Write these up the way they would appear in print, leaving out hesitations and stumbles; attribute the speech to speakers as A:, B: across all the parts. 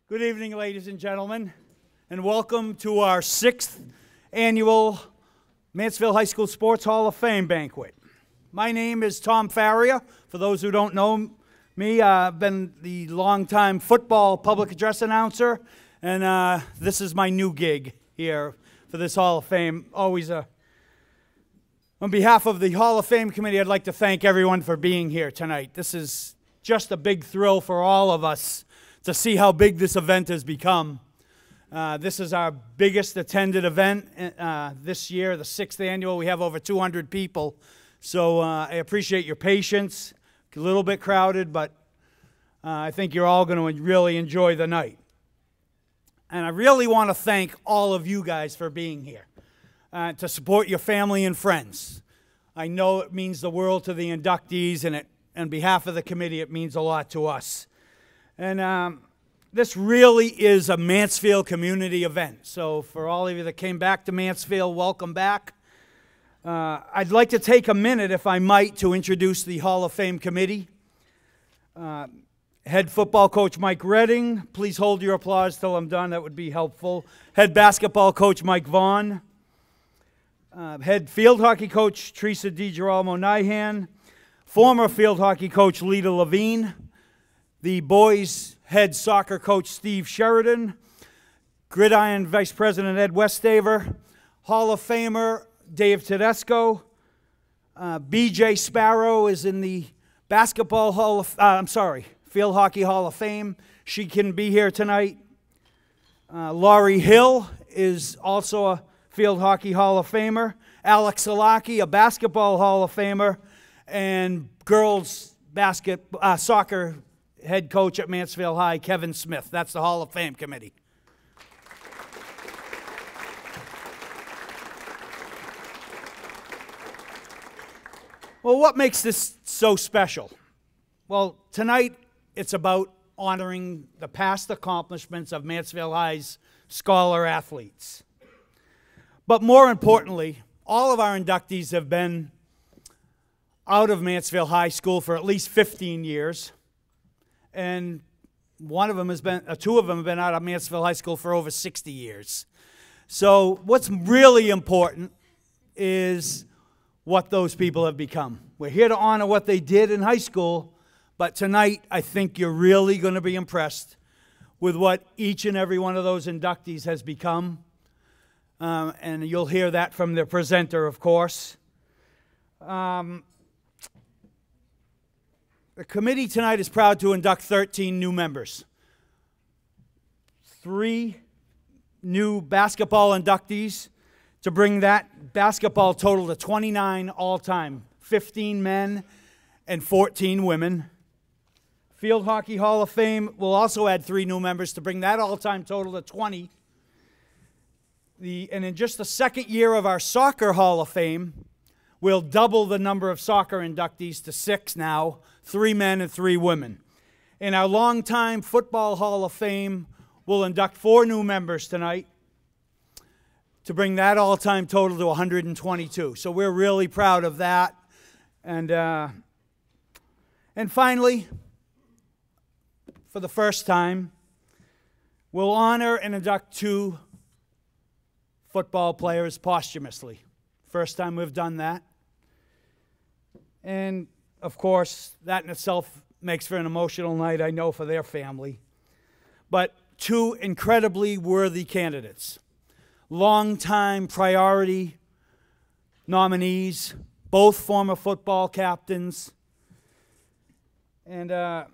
A: Good evening, ladies and gentlemen, and welcome to our 6th annual Mansfield High School Sports Hall of Fame banquet. My name is Tom Faria. For those who don't know me, I've been the longtime football public address announcer, and this is my new gig here for this Hall of Fame. On behalf of the Hall of Fame committee, I'd like to thank everyone for being here tonight. This is just a big thrill for all of us to see how big this event has become. This is our biggest attended event this year, the 6th annual. We have over 200 people, so I appreciate your patience. A little bit crowded, but I think you're all going to really enjoy the night. And I really want to thank all of you guys for being here, to support your family and friends. I know it means the world to the inductees, and on behalf of the committee, it means a lot to us. And this really is a Mansfield community event. So for all of you that came back to Mansfield, welcome back. I'd like to take a minute, if I might, to introduce the Hall of Fame committee. Head football coach Mike Redding. Please hold your applause till I'm done. That would be helpful. Head basketball coach Mike Vaughn. Head field hockey coach Teresa DiGirolamo-Nyhan. Former field hockey coach Leda Levine. The boys' head soccer coach Steve Sheridan, Gridiron Vice President Ed Westaver, Hall of Famer Dave Tedesco, BJ Sparrow is in the Field Hockey Hall of Fame. She couldn't be here tonight. Laurie Hill is also a Field Hockey Hall of Famer. Alex Salaki, a Basketball Hall of Famer, and girls soccer head coach at Mansfield High, Kevin Smith. That's the Hall of Fame committee. Well, what makes this so special? Well, tonight it's about honoring the past accomplishments of Mansfield High's scholar athletes. But more importantly, all of our inductees have been out of Mansfield High School for at least 15 years. And two of them have been out of Mansfield High School for over 60 years. So what's really important is what those people have become. We're here to honor what they did in high school, but tonight I think you're really going to be impressed with what each and every one of those inductees has become. And you'll hear that from the presenter, of course. The committee tonight is proud to induct 13 new members. 3 new basketball inductees to bring that basketball total to 29 all-time, 15 men and 14 women. Field Hockey Hall of Fame will also add 3 new members to bring that all-time total to 20. And in just the second year of our Soccer Hall of Fame, we'll double the number of soccer inductees to 6 now, 3 men and 3 women. In our longtime Football Hall of Fame, we'll induct 4 new members tonight to bring that all-time total to 122. So we're really proud of that. And finally, for the first time, we'll honor and induct 2 football players posthumously. First time we've done that. And, of course, that in itself makes for an emotional night, I know, for their family. But 2 incredibly worthy candidates. Long-time priority nominees, both former football captains. And as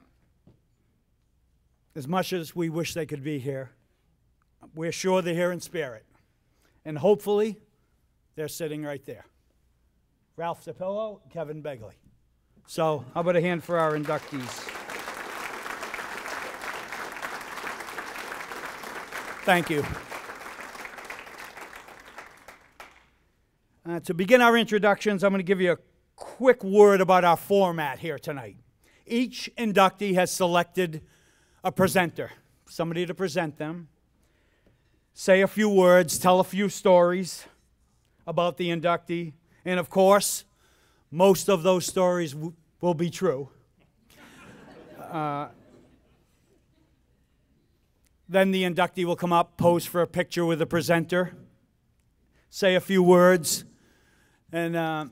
A: much as we wish they could be here, we're sure they're here in spirit. And hopefully, they're sitting right there. Ralph Zapillo, Kevin Begley. So, how about a hand for our inductees? Thank you. To begin our introductions, I'm going to give you a quick word about our format here tonight. Each inductee has selected a presenter, somebody to present them, say a few words, tell a few stories about the inductee, and of course, most of those stories will be true. Then the inductee will come up, pose for a picture with the presenter, say a few words, and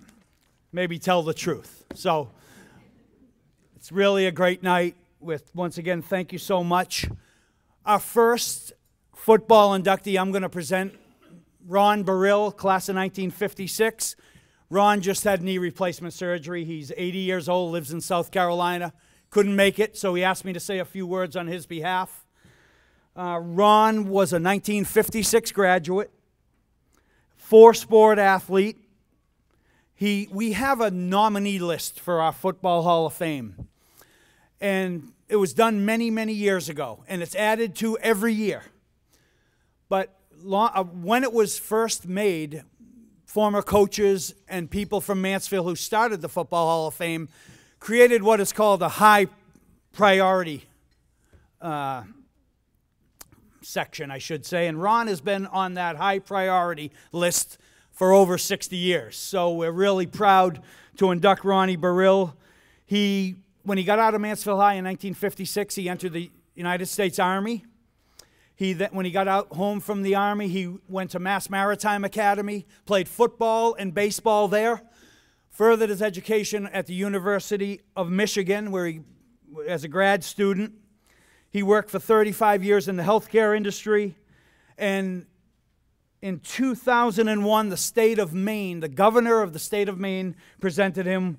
A: maybe tell the truth. So it's really a great night. Once again, thank you so much. Our first football inductee I'm going to present, Ron Burrill, class of 1956. Ron just had knee replacement surgery. He's 80 years old, lives in South Carolina. Couldn't make it, so he asked me to say a few words on his behalf. Ron was a 1956 graduate, four-sport athlete. We have a nominee list for our Football Hall of Fame, and it was done many, many years ago, and it's added to every year. But when it was first made, former coaches and people from Mansfield who started the Football Hall of Fame created what is called a high priority section, I should say, and Ron has been on that high priority list for over 60 years. So we're really proud to induct Ronnie Burrill. When he got out of Mansfield High in 1956, he entered the United States Army. When he got out home from the Army, he went to Mass Maritime Academy, played football and baseball there, furthered his education at the University of Michigan, where as a grad student, he worked for 35 years in the healthcare industry. And in 2001, the state of Maine, the governor of the state of Maine, presented him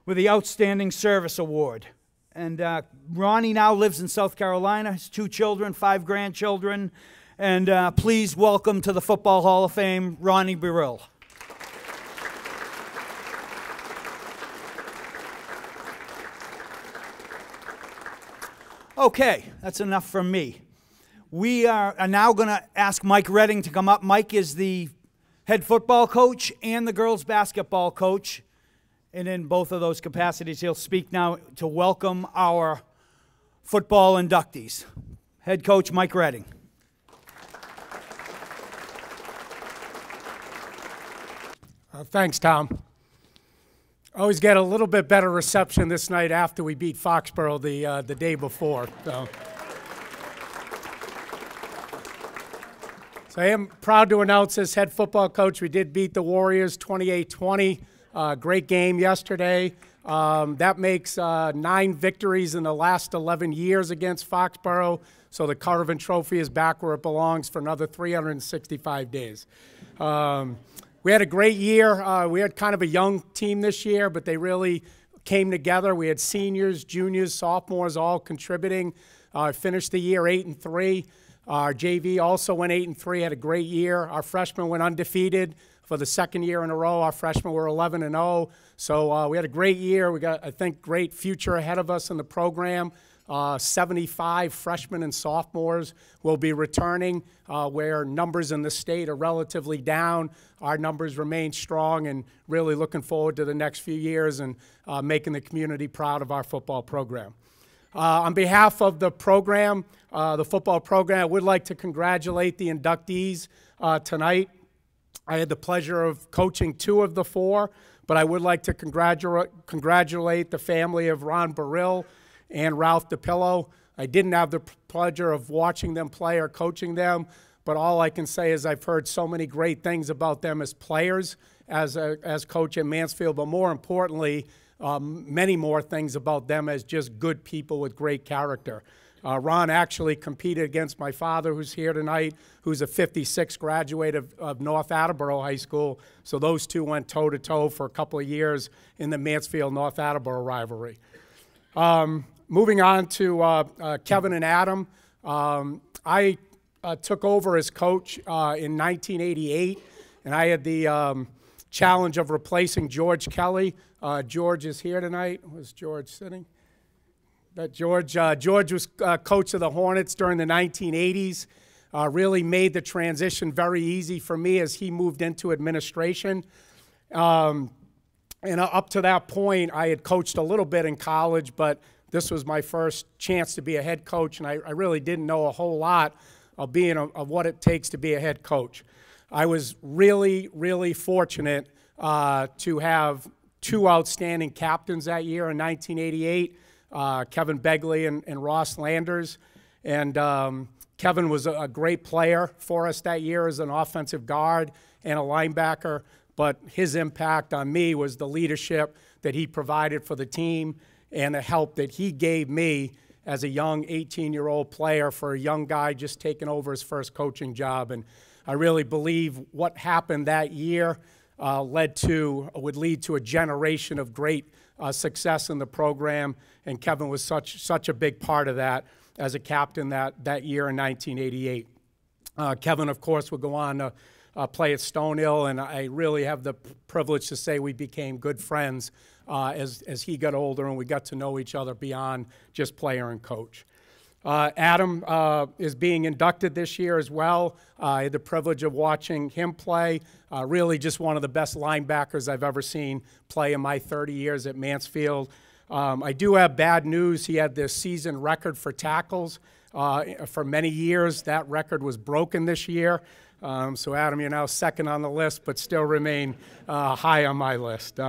A: with the Outstanding Service Award. And Ronnie now lives in South Carolina. Has 2 children, 5 grandchildren. And please welcome to the Football Hall of Fame, Ronnie Burrill. Okay, that's enough from me. We are now going to ask Mike Redding to come up. Mike is the head football coach and the girls basketball coach. And in both of those capacities, he'll speak now to welcome our football inductees. Head coach Mike Redding.
B: Thanks, Tom. Always get a little bit better reception this night after we beat Foxborough the day before. So I am proud to announce as head football coach, we did beat the Warriors 28-20. Great game yesterday. That makes 9 victories in the last 11 years against Foxborough. So the Carvin Trophy is back where it belongs for another 365 days. We had a great year. We had kind of a young team this year, but they really came together. We had seniors, juniors, sophomores all contributing. Finished the year 8-3. Our JV also went 8-3, had a great year. Our freshmen went undefeated for the second year in a row. Our freshmen were 11-0. So we had a great year. We got, I think, great future ahead of us in the program. 75 freshmen and sophomores will be returning, where numbers in the state are relatively down. Our numbers remain strong, and really looking forward to the next few years and making the community proud of our football program. On behalf of the program, the football program, I would like to congratulate the inductees tonight. I had the pleasure of coaching 2 of the 4, but I would like to congratulate the family of Ron Burrill and Ralph DePillo. I didn't have the pleasure of watching them play or coaching them, but all I can say is I've heard so many great things about them as players, as coach in Mansfield, but more importantly, many more things about them as just good people with great character. Ron actually competed against my father, who's here tonight, who's a 56 graduate of North Attleboro High School. So those 2 went toe-to-toe for a couple of years in the Mansfield-North Attleboro rivalry. Moving on to Kevin and Adam. I took over as coach in 1988, and I had the challenge of replacing George Kelly. George is here tonight. Was George sitting? George was coach of the Hornets during the 1980s. Really made the transition very easy for me as he moved into administration. And up to that point, I had coached a little bit in college, but this was my first chance to be a head coach, and I really didn't know a whole lot of what it takes to be a head coach. I was really, really fortunate to have 2 outstanding captains that year in 1988, Kevin Begley and Ross Landers. And Kevin was a great player for us that year as an offensive guard and a linebacker, but his impact on me was the leadership that he provided for the team and the help that he gave me as a young 18-year-old player for a young guy just taking over his first coaching job. And I really believe what happened that year would lead to a generation of great success in the program, and Kevin was such a big part of that as a captain that year in 1988. Kevin, of course, would go on to play at Stone Hill, and I really have the privilege to say we became good friends as he got older and we got to know each other beyond just player and coach. Adam is being inducted this year as well. I had the privilege of watching him play. Really just one of the best linebackers I've ever seen play in my 30 years at Mansfield. I do have bad news. He had this season record for tackles for many years. That record was broken this year. So Adam, you're now second on the list, but still remain high on my list.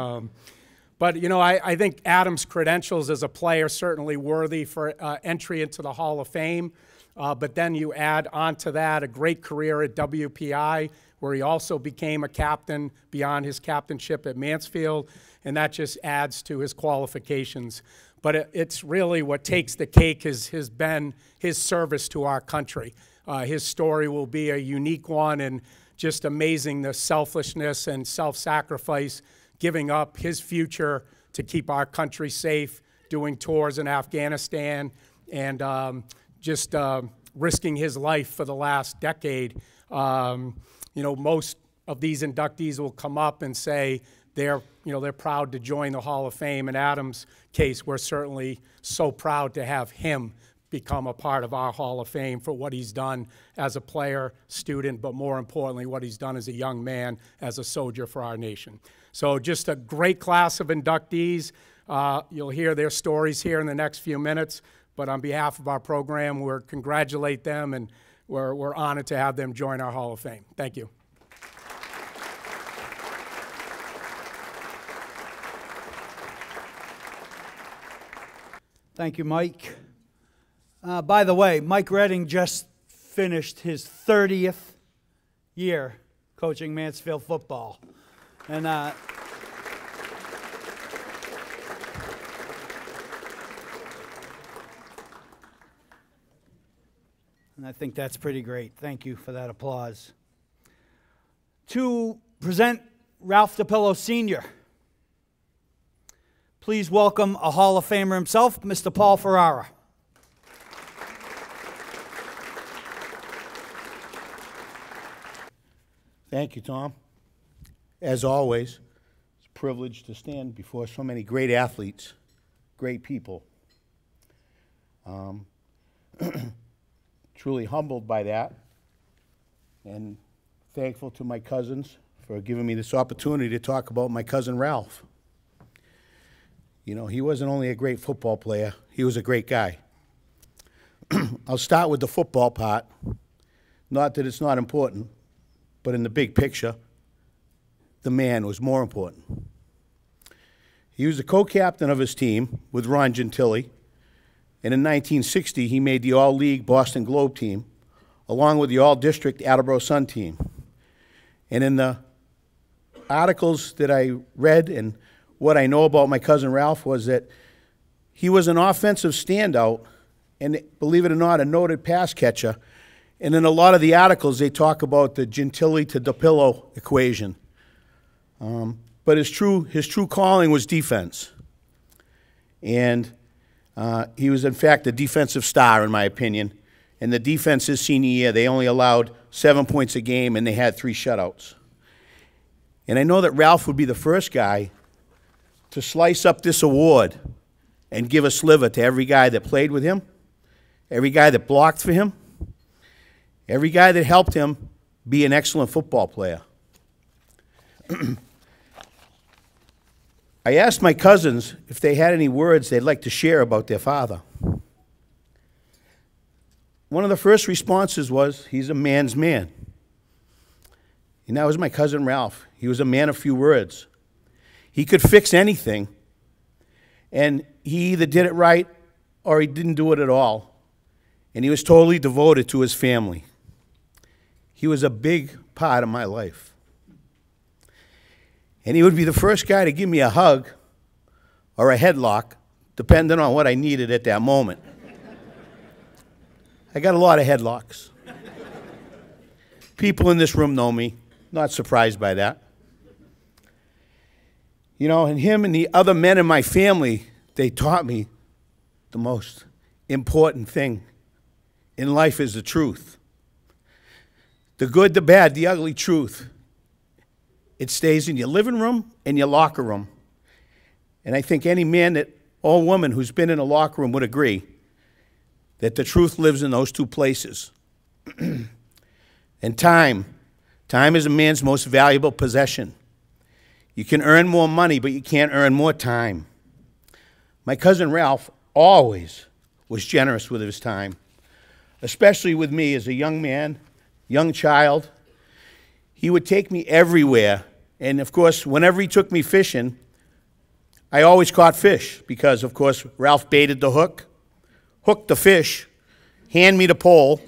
B: But, you know, I think Adam's credentials as a player certainly worthy for entry into the Hall of Fame. But then you add onto that a great career at WPI, where he also became a captain beyond his captainship at Mansfield, and that just adds to his qualifications. But it's really what takes the cake has been his service to our country. His story will be a unique one, and just amazing the selfishness and self-sacrifice, giving up his future to keep our country safe, doing tours in Afghanistan, and just risking his life for the last decade. You know, most of these inductees will come up and say they're proud to join the Hall of Fame. In Adam's case, we're certainly so proud to have him become a part of our Hall of Fame for what he's done as a player, student, but more importantly, what he's done as a young man, as a soldier for our nation. So just a great class of inductees. You'll hear their stories here in the next few minutes, but on behalf of our program, we congratulate them, and we're honored to have them join our Hall of Fame. Thank you.
A: Thank you, Mike. By the way, Mike Redding just finished his 30th year coaching Mansfield football. And I think that's pretty great. Thank you for that applause. To present Ralph DiPillo Sr., please welcome a Hall of Famer himself, Mr. Paul Faria.
C: Thank you, Tom. As always, it's a privilege to stand before so many great athletes, great people. Truly humbled by that, and thankful to my cousins for giving me this opportunity to talk about my cousin Ralph. You know, he wasn't only a great football player, he was a great guy. I'll start with the football part. Not that it's not important, but in the big picture, the man was more important. He was the co-captain of his team with Ron Gentile, and in 1960 he made the All-League Boston Globe team, along with the All-District Attleboro Sun team. And in the articles that I read and what I know about my cousin Ralph was that he was an offensive standout and, believe it or not, a noted pass catcher. And in a lot of the articles, they talk about the Gentile to DiPillo equation. But his true calling was defense. And he was, in fact, a defensive star, in my opinion. And the defense his senior year, they only allowed 7 points a game, and they had 3 shutouts. And I know that Ralph would be the first guy to slice up this award and give a sliver to every guy that played with him, every guy that blocked for him, every guy that helped him be an excellent football player. I asked my cousins if they had any words they'd like to share about their father. One of the first responses was, he's a man's man. And that was my cousin Ralph. He was a man of few words. He could fix anything, and he either did it right or he didn't do it at all. and he was totally devoted to his family. He was a big part of my life. And he would be the first guy to give me a hug or a headlock, depending on what I needed at that moment. I got a lot of headlocks. People in this room know me. Not surprised by that. You know, and him and the other men in my family, they taught me the most important thing in life is the truth. The good, the bad, the ugly truth. It stays in your living room and your locker room. And I think any man or woman who's been in a locker room would agree that the truth lives in those two places. And time is a man's most valuable possession. You can earn more money, but you can't earn more time. My cousin Ralph always was generous with his time, especially with me as a young man, young child. He would take me everywhere. And, of course, whenever he took me fishing, I always caught fish because, of course, Ralph baited the hook, hooked the fish, hand me the pole.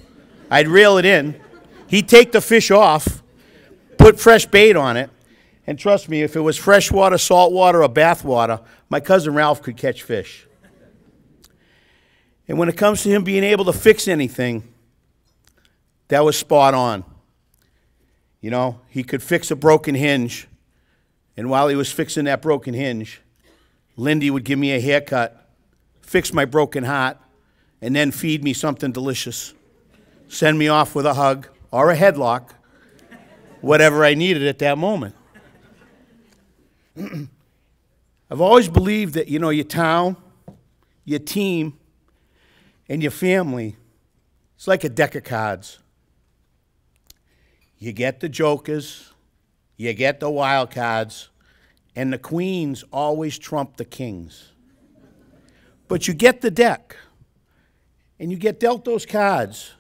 C: I'd reel it in. He'd take the fish off, put fresh bait on it, and trust me, if it was freshwater, saltwater, or bathwater, my cousin Ralph could catch fish. And when it comes to him being able to fix anything, that was spot on. You know, he could fix a broken hinge, and while he was fixing that broken hinge, Lindy would give me a haircut, fix my broken heart, and then feed me something delicious, send me off with a hug or a headlock, whatever I needed at that moment. I've always believed that, you know, your town, your team, and your family, it's like a deck of cards. You get the jokers, you get the wild cards, and the queens always trump the kings. But you get the deck, and you get dealt those cards.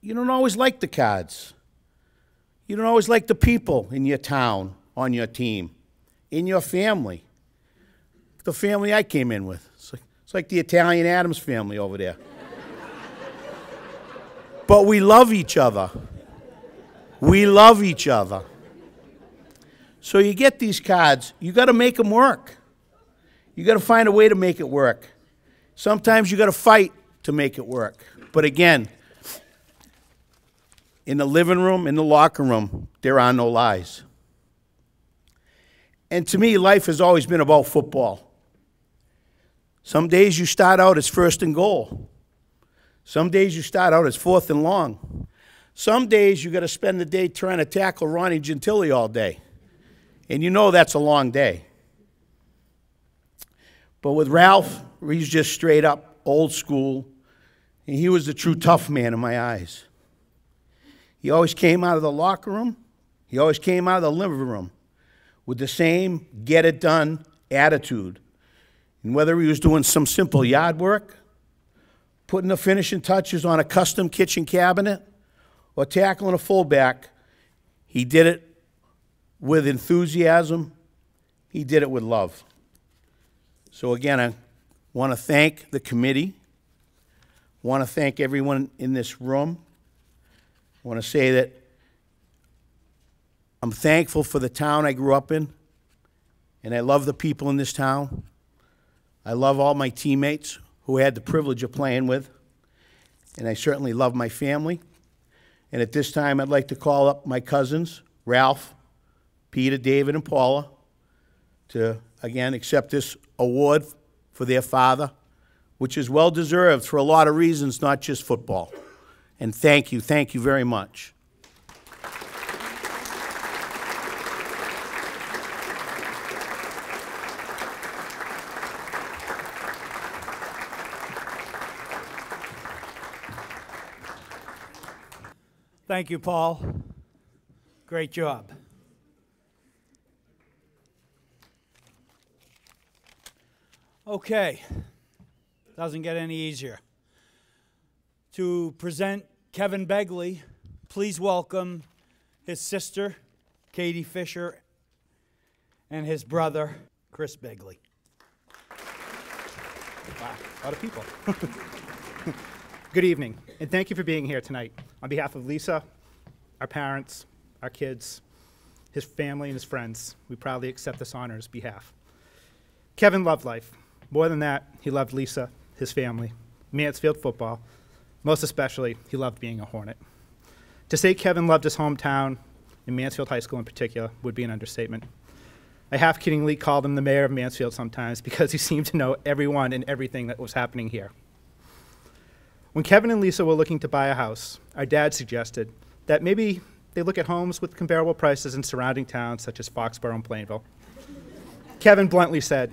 C: You don't always like the cards. You don't always like the people in your town, on your team, in your family. The family I came in with. It's like the Italian Addams family over there. But we love each other. We love each other. So you get these cards, you got to make them work. You got to find a way to make it work. Sometimes you got to fight to make it work. But again, in the living room, in the locker room, there are no lies. And to me, life has always been about football. Some days you start out as first and goal. Some days you start out as fourth and long. Some days you got to spend the day trying to tackle Ronnie Gentili all day. And you know that's a long day. But with Ralph, he's just straight up old school. And he was the true tough man in my eyes. He always came out of the locker room. He always came out of the living room with the same get-it-done attitude. And whether he was doing some simple yard work, putting the finishing touches on a custom kitchen cabinet, or tackling a fullback, he did it with enthusiasm. He did it with love. So again, I want to thank the committee. I want to thank everyone in this room. I want to say that I'm thankful for the town I grew up in, and I love the people in this town. I love all my teammates who I had the privilege of playing with, and I certainly love my family. And at this time, I'd like to call up my cousins, Ralph, Peter, David, and Paula, to, again, accept this award for their father, which is well-deserved for a lot of reasons, not just football. And thank you very much.
A: Thank you, Paul. Great job. Okay, doesn't get any easier. To present Kevin Begley, please welcome his sister, Katie Fisher, and his brother, Chris Begley. Wow, a lot of people.
D: Good evening, and thank you for being here tonight. On behalf of Lisa, our parents, our kids, his family, and his friends, we proudly accept this honor on his behalf. Kevin loved life. More than that, he loved Lisa, his family, Mansfield football. Most especially, he loved being a Hornet. To say Kevin loved his hometown, and Mansfield High School in particular, would be an understatement. I half-kiddingly called him the mayor of Mansfield sometimes because he seemed to know everyone and everything that was happening here. When Kevin and Lisa were looking to buy a house, our dad suggested that maybe they look at homes with comparable prices in surrounding towns such as Foxborough and Plainville. Kevin bluntly said,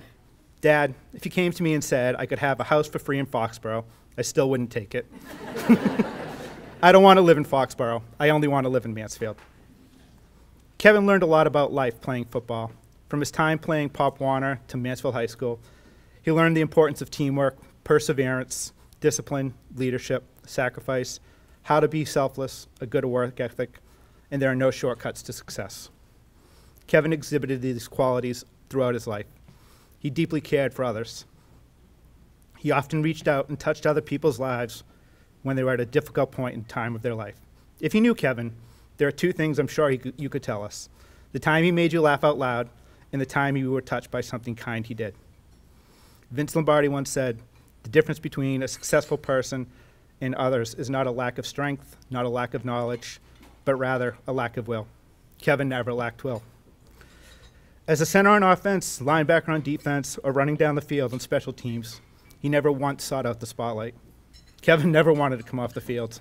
D: "Dad, if you came to me and said I could have a house for free in Foxborough, I still wouldn't take it. I don't want to live in Foxborough. I only want to live in Mansfield." Kevin learned a lot about life playing football. From his time playing Pop Warner to Mansfield High School, he learned the importance of teamwork, perseverance, discipline, leadership, sacrifice, how to be selfless, a good work ethic, and there are no shortcuts to success. Kevin exhibited these qualities throughout his life. He deeply cared for others. He often reached out and touched other people's lives when they were at a difficult point in time of their life. If you knew Kevin, there are two things I'm sure you could tell us: the time he made you laugh out loud and the time you were touched by something kind he did. Vince Lombardi once said, "The difference between a successful person and others is not a lack of strength, not a lack of knowledge, but rather a lack of will." Kevin never lacked will. As a center on offense, linebacker on defense, or running down the field on special teams, he never once sought out the spotlight. Kevin never wanted to come off the field.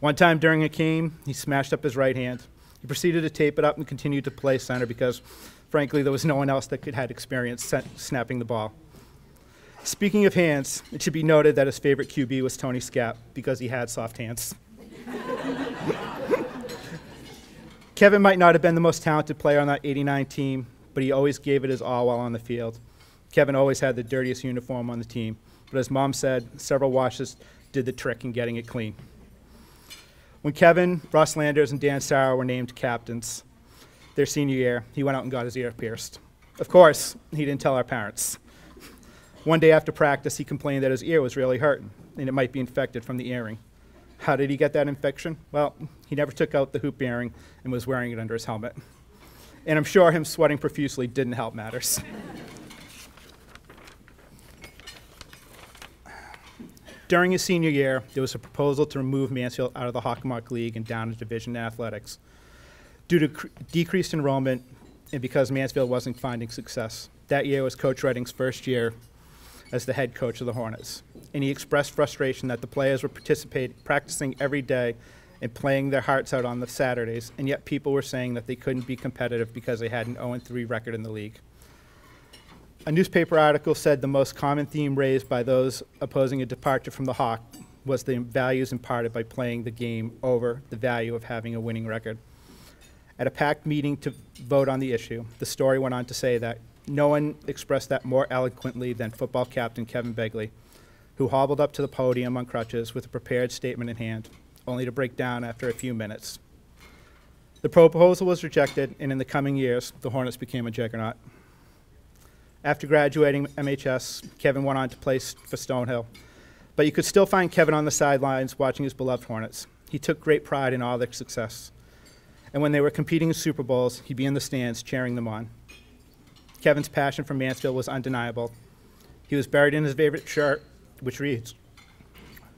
D: One time during a game, he smashed up his right hand. He proceeded to tape it up and continued to play center because, frankly, there was no one else that had experience snapping the ball. Speaking of hands, it should be noted that his favorite QB was Tony Scapp because he had soft hands. Kevin might not have been the most talented player on that '89 team, but he always gave it his all while on the field. Kevin always had the dirtiest uniform on the team, but as Mom said, several washes did the trick in getting it clean. When Kevin, Ross Landers, and Dan Sarah were named captains their senior year, he went out and got his ear pierced. Of course, he didn't tell our parents. One day after practice, he complained that his ear was really hurting, and it might be infected from the earring. How did he get that infection? Well, he never took out the hoop earring and was wearing it under his helmet. And I'm sure him sweating profusely didn't help matters. During his senior year, there was a proposal to remove Mansfield out of the Hockomock League and down a division in athletics due to decreased enrollment and because Mansfield wasn't finding success. That year was Coach Redding's first year as the head coach of the Hornets, and he expressed frustration that the players were practicing every day and playing their hearts out on the Saturdays, and yet people were saying that they couldn't be competitive because they had an 0-3 record in the league. A newspaper article said the most common theme raised by those opposing a departure from the Hawk was the values imparted by playing the game over the value of having a winning record. At a packed meeting to vote on the issue, the story went on to say that no one expressed that more eloquently than football captain Kevin Begley, who hobbled up to the podium on crutches with a prepared statement in hand, only to break down after a few minutes. The proposal was rejected, and in the coming years, the Hornets became a juggernaut. After graduating MHS, Kevin went on to play for Stonehill, but you could still find Kevin on the sidelines watching his beloved Hornets. He took great pride in all their success, and when they were competing in Super Bowls, he'd be in the stands cheering them on. Kevin's passion for Mansfield was undeniable. He was buried in his favorite shirt, which reads,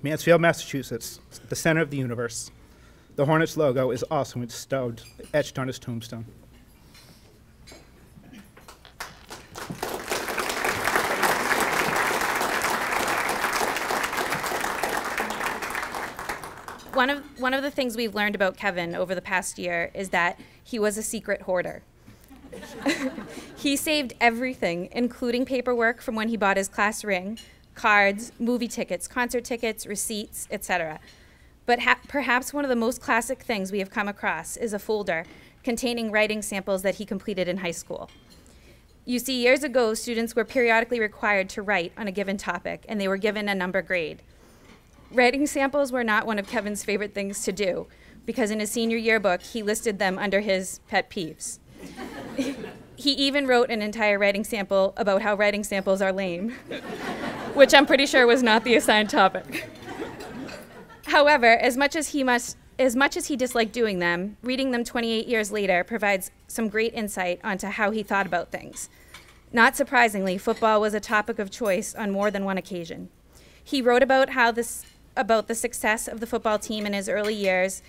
D: "Mansfield, Massachusetts, the center of the universe." The Hornets logo is also etched on his tombstone.
E: One of the things we've learned about Kevin over the past year is that he was a secret hoarder. He saved everything, including paperwork from when he bought his class ring, cards, movie tickets, concert tickets, receipts, etc. But perhaps one of the most classic things we have come across is a folder containing writing samples that he completed in high school. You see, years ago, students were periodically required to write on a given topic, and they were given a number grade. Writing samples were not one of Kevin's favorite things to do, because in his senior yearbook, he listed them under his pet peeves. He even wrote an entire writing sample about how writing samples are lame, which I'm pretty sure was not the assigned topic. However, as much as he disliked doing them, reading them 28 years later provides some great insight onto how he thought about things. Not surprisingly, football was a topic of choice on more than one occasion. He wrote about the success of the football team in his early years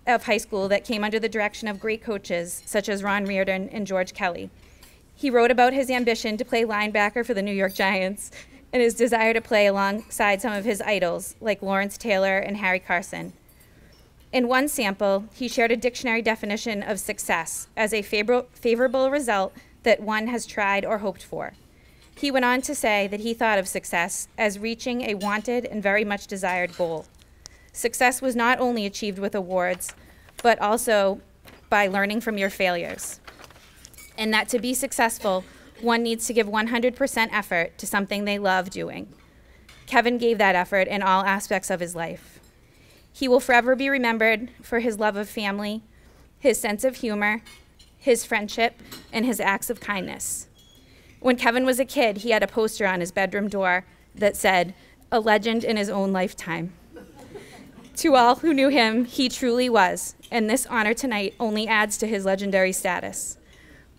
E: of high school that came under the direction of great coaches such as Ron Reardon and George Kelly. He wrote about his ambition to play linebacker for the New York Giants and his desire to play alongside some of his idols like Lawrence Taylor and Harry Carson. In one sample, he shared a dictionary definition of success as a favorable result that one has tried or hoped for. He went on to say that he thought of success as reaching a wanted and very much desired goal. Success was not only achieved with awards, but also by learning from your failures. And that to be successful, one needs to give 100% effort to something they love doing. Kevin gave that effort in all aspects of his life. He will forever be remembered for his love of family, his sense of humor, his friendship, and his acts of kindness. When Kevin was a kid, he had a poster on his bedroom door that said, "A legend in his own lifetime." To all who knew him, he truly was, and this honor tonight only adds to his legendary status.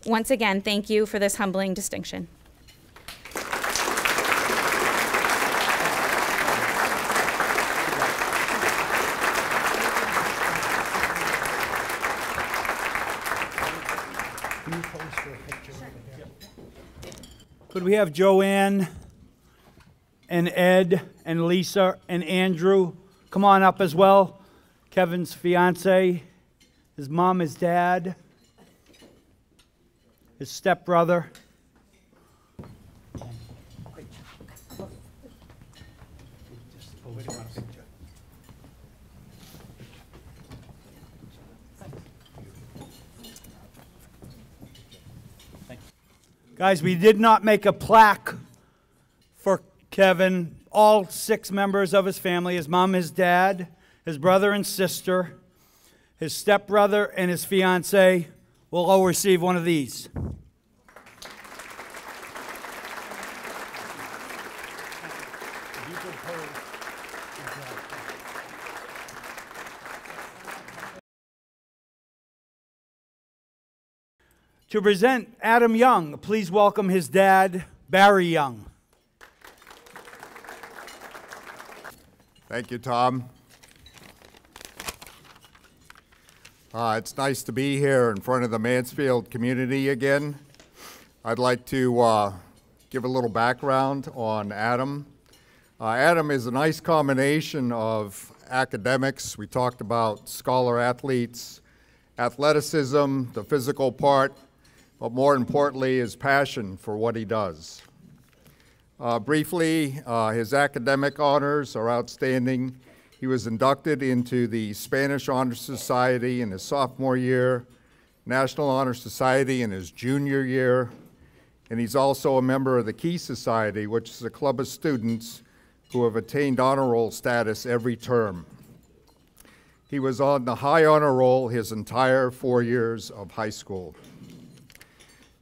E: Once again, thank you for this humbling distinction.
A: Could we have Joanne and Ed and Lisa and Andrew come on up as well? Kevin's fiance, his mom, his dad, his stepbrother. Guys, we did not make a plaque for Kevin. All 6 members of his family, his mom, his dad, his brother and sister, his stepbrother, and his fiance will all receive one of these. To present Adam Young, please welcome his dad, Barry Young.
F: Thank you, Tom. It's nice to be here in front of the Mansfield community again. I'd like to give a little background on Adam. Adam is a nice combination of academics. We talked about scholar athletes, athleticism, the physical part, but more importantly, his passion for what he does. Briefly, his academic honors are outstanding. He was inducted into the Spanish Honor Society in his sophomore year, National Honor Society in his junior year, and he's also a member of the Key Society, which is a club of students who have attained honor roll status every term. He was on the high honor roll his entire 4 years of high school.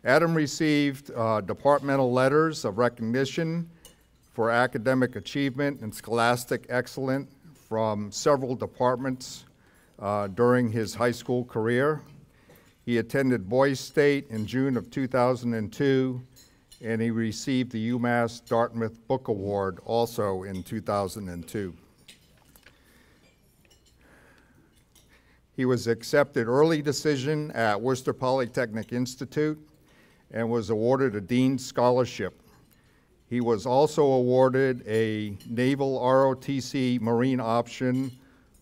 F: Adam received departmental letters of recognition for academic achievement and scholastic excellence from several departments during his high school career. He attended Boys State in June of 2002, and he received the UMass Dartmouth Book Award also in 2002. He was accepted early decision at Worcester Polytechnic Institute and was awarded a Dean's Scholarship. He was also awarded a Naval ROTC Marine Option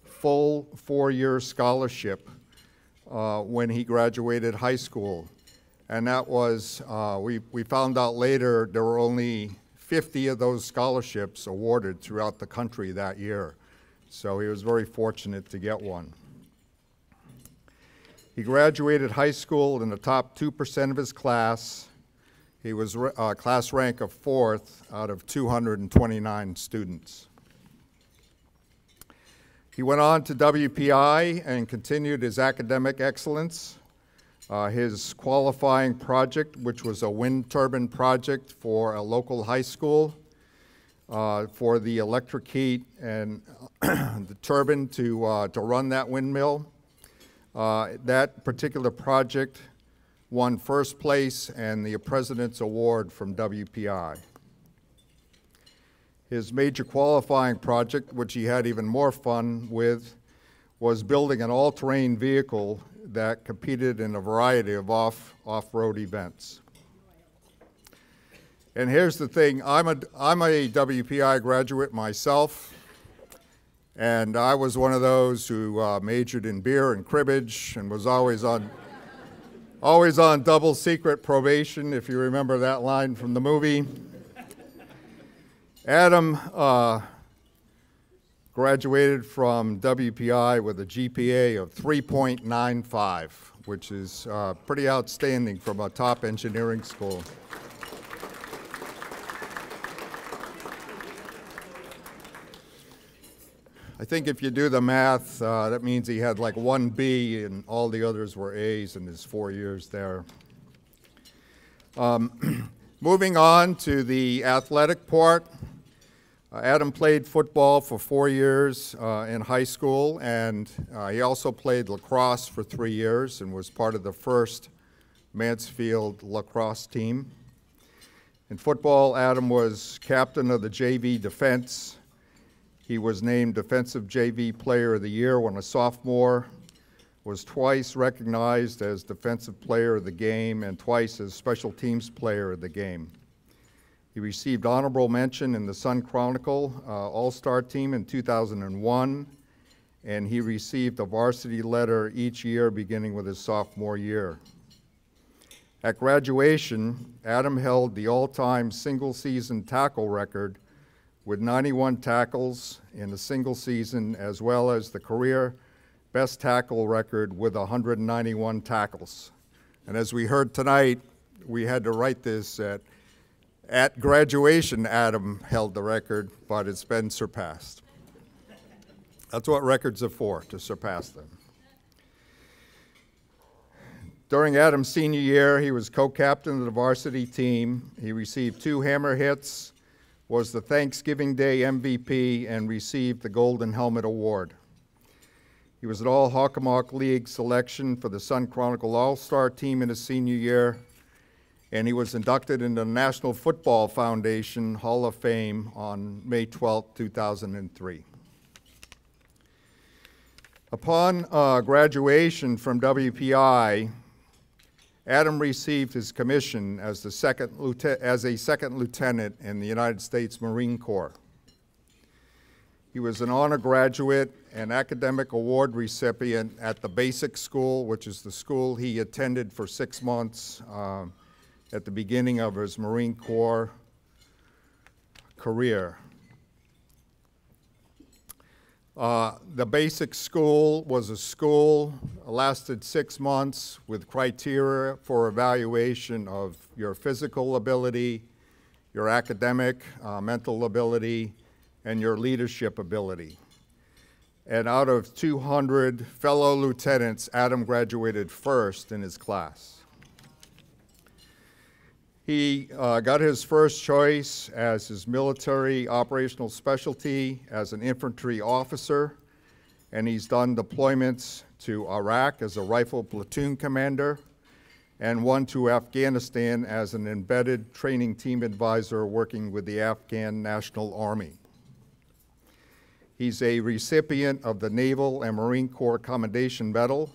F: full 4-year scholarship when he graduated high school. And that was, we found out later, there were only 50 of those scholarships awarded throughout the country that year. So he was very fortunate to get one. He graduated high school in the top 2% of his class. He was class rank of 4th out of 229 students. He went on to WPI and continued his academic excellence. His qualifying project, which was a wind turbine project for a local high school, for the electric heat and the turbine to run that windmill. That particular project won first place and the President's Award from WPI. His major qualifying project, which he had even more fun with, was building an all-terrain vehicle that competed in a variety of off-road events. And here's the thing, I'm a WPI graduate myself, and I was one of those who majored in beer and cribbage and was always on double secret probation, if you remember that line from the movie. Adam graduated from WPI with a GPA of 3.95, which is pretty outstanding from a top engineering school. I think if you do the math, that means he had like one B and all the others were A's in his 4 years there. Moving on to the athletic part, Adam played football for 4 years in high school, and he also played lacrosse for 3 years and was part of the first Mansfield lacrosse team. In football, Adam was captain of the JV defense. He was named Defensive JV Player of the Year when a sophomore, was twice recognized as Defensive Player of the Game and twice as Special Teams Player of the Game. He received honorable mention in the Sun Chronicle All-Star Team in 2001, and he received a varsity letter each year beginning with his sophomore year. At graduation, Adam held the all-time single-season tackle record with 91 tackles in a single season, as well as the career best tackle record with 191 tackles. And as we heard tonight, we had to write this at graduation, Adam held the record, but it's been surpassed. That's what records are for, to surpass them. During Adam's senior year, he was co-captain of the varsity team. He received 2 hammer hits, was the Thanksgiving Day MVP, and received the Golden Helmet Award. He was an All-Hockomock League selection for the Sun Chronicle All-Star Team in his senior year, and he was inducted into the National Football Foundation Hall of Fame on May 12, 2003. Upon graduation from WPI, Adam received his commission as a second lieutenant in the United States Marine Corps. He was an honor graduate and academic award recipient at the basic school, which is the school he attended for 6 months at the beginning of his Marine Corps career. The basic school was a school, lasted 6 months with criteria for evaluation of your physical ability, your academic, mental ability, and your leadership ability. And out of 200 fellow lieutenants, Adam graduated first in his class. He got his first choice as his military operational specialty as an infantry officer, and he's done deployments to Iraq as a rifle platoon commander, and one to Afghanistan as an embedded training team advisor working with the Afghan National Army. He's a recipient of the Naval and Marine Corps Commendation Medal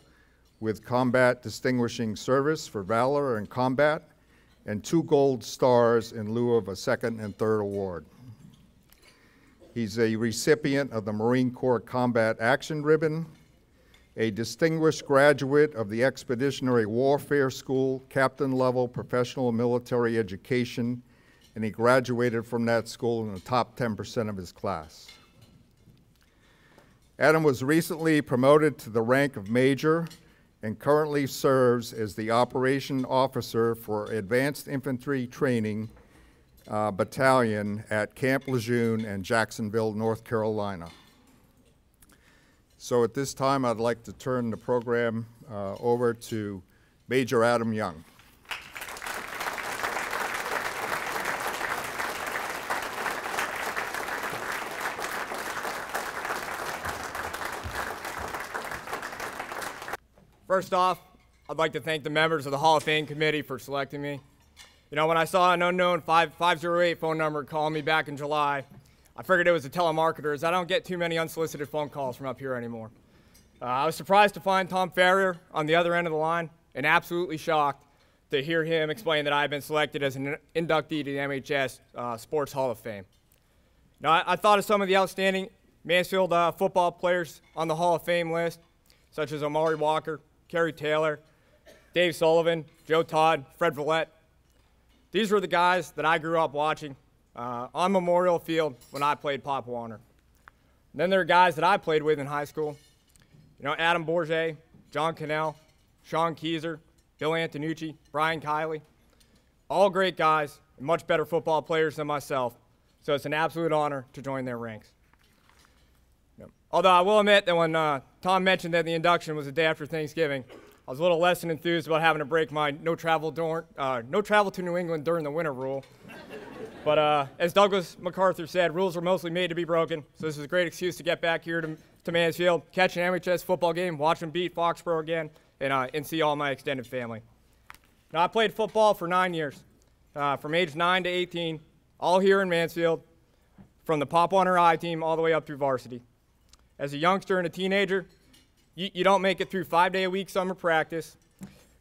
F: with Combat Distinguishing Service for Valor in Combat, and 2 gold stars in lieu of a 2nd and 3rd award. He's a recipient of the Marine Corps Combat Action Ribbon, a distinguished graduate of the Expeditionary Warfare School, captain level professional military education, and he graduated from that school in the top 10% of his class. Adam was recently promoted to the rank of major and currently serves as the Operation Officer for Advanced Infantry Training Battalion at Camp Lejeune in Jacksonville, North Carolina. So at this time, I'd like to turn the program over to Major Adam Young.
G: First off, I'd like to thank the members of the Hall of Fame committee for selecting me. You know, when I saw an unknown 508 phone number calling me back in July, I figured it was a telemarketer, as I don't get too many unsolicited phone calls from up here anymore. I was surprised to find Tom Faria on the other end of the line, and absolutely shocked to hear him explain that I had been selected as an inductee to the MHS Sports Hall of Fame. Now, I thought of some of the outstanding Mansfield football players on the Hall of Fame list, such as Amari Walker, Kerry Taylor, Dave Sullivan, Joe Todd, Fred Vallette. These were the guys that I grew up watching on Memorial Field when I played Pop Warner. And then there are guys that I played with in high school. You know, Adam Bourget, John Cannell, Sean Keyser, Bill Antonucci, Brian Kiley. All great guys and much better football players than myself. So it's an absolute honor to join their ranks. Although I will admit that when Tom mentioned that the induction was the day after Thanksgiving, I was a little less than enthused about having to break my no travel to New England during the winter rule. But as Douglas MacArthur said, rules are mostly made to be broken, so this is a great excuse to get back here to Mansfield, catch an MHS football game, watch them beat Foxborough again, and see all my extended family. Now, I played football for 9 years, from age 9 to 18, all here in Mansfield, from the Pop Warner I team all the way up through varsity. As a youngster and a teenager, you don't make it through 5-day-a-week summer practice,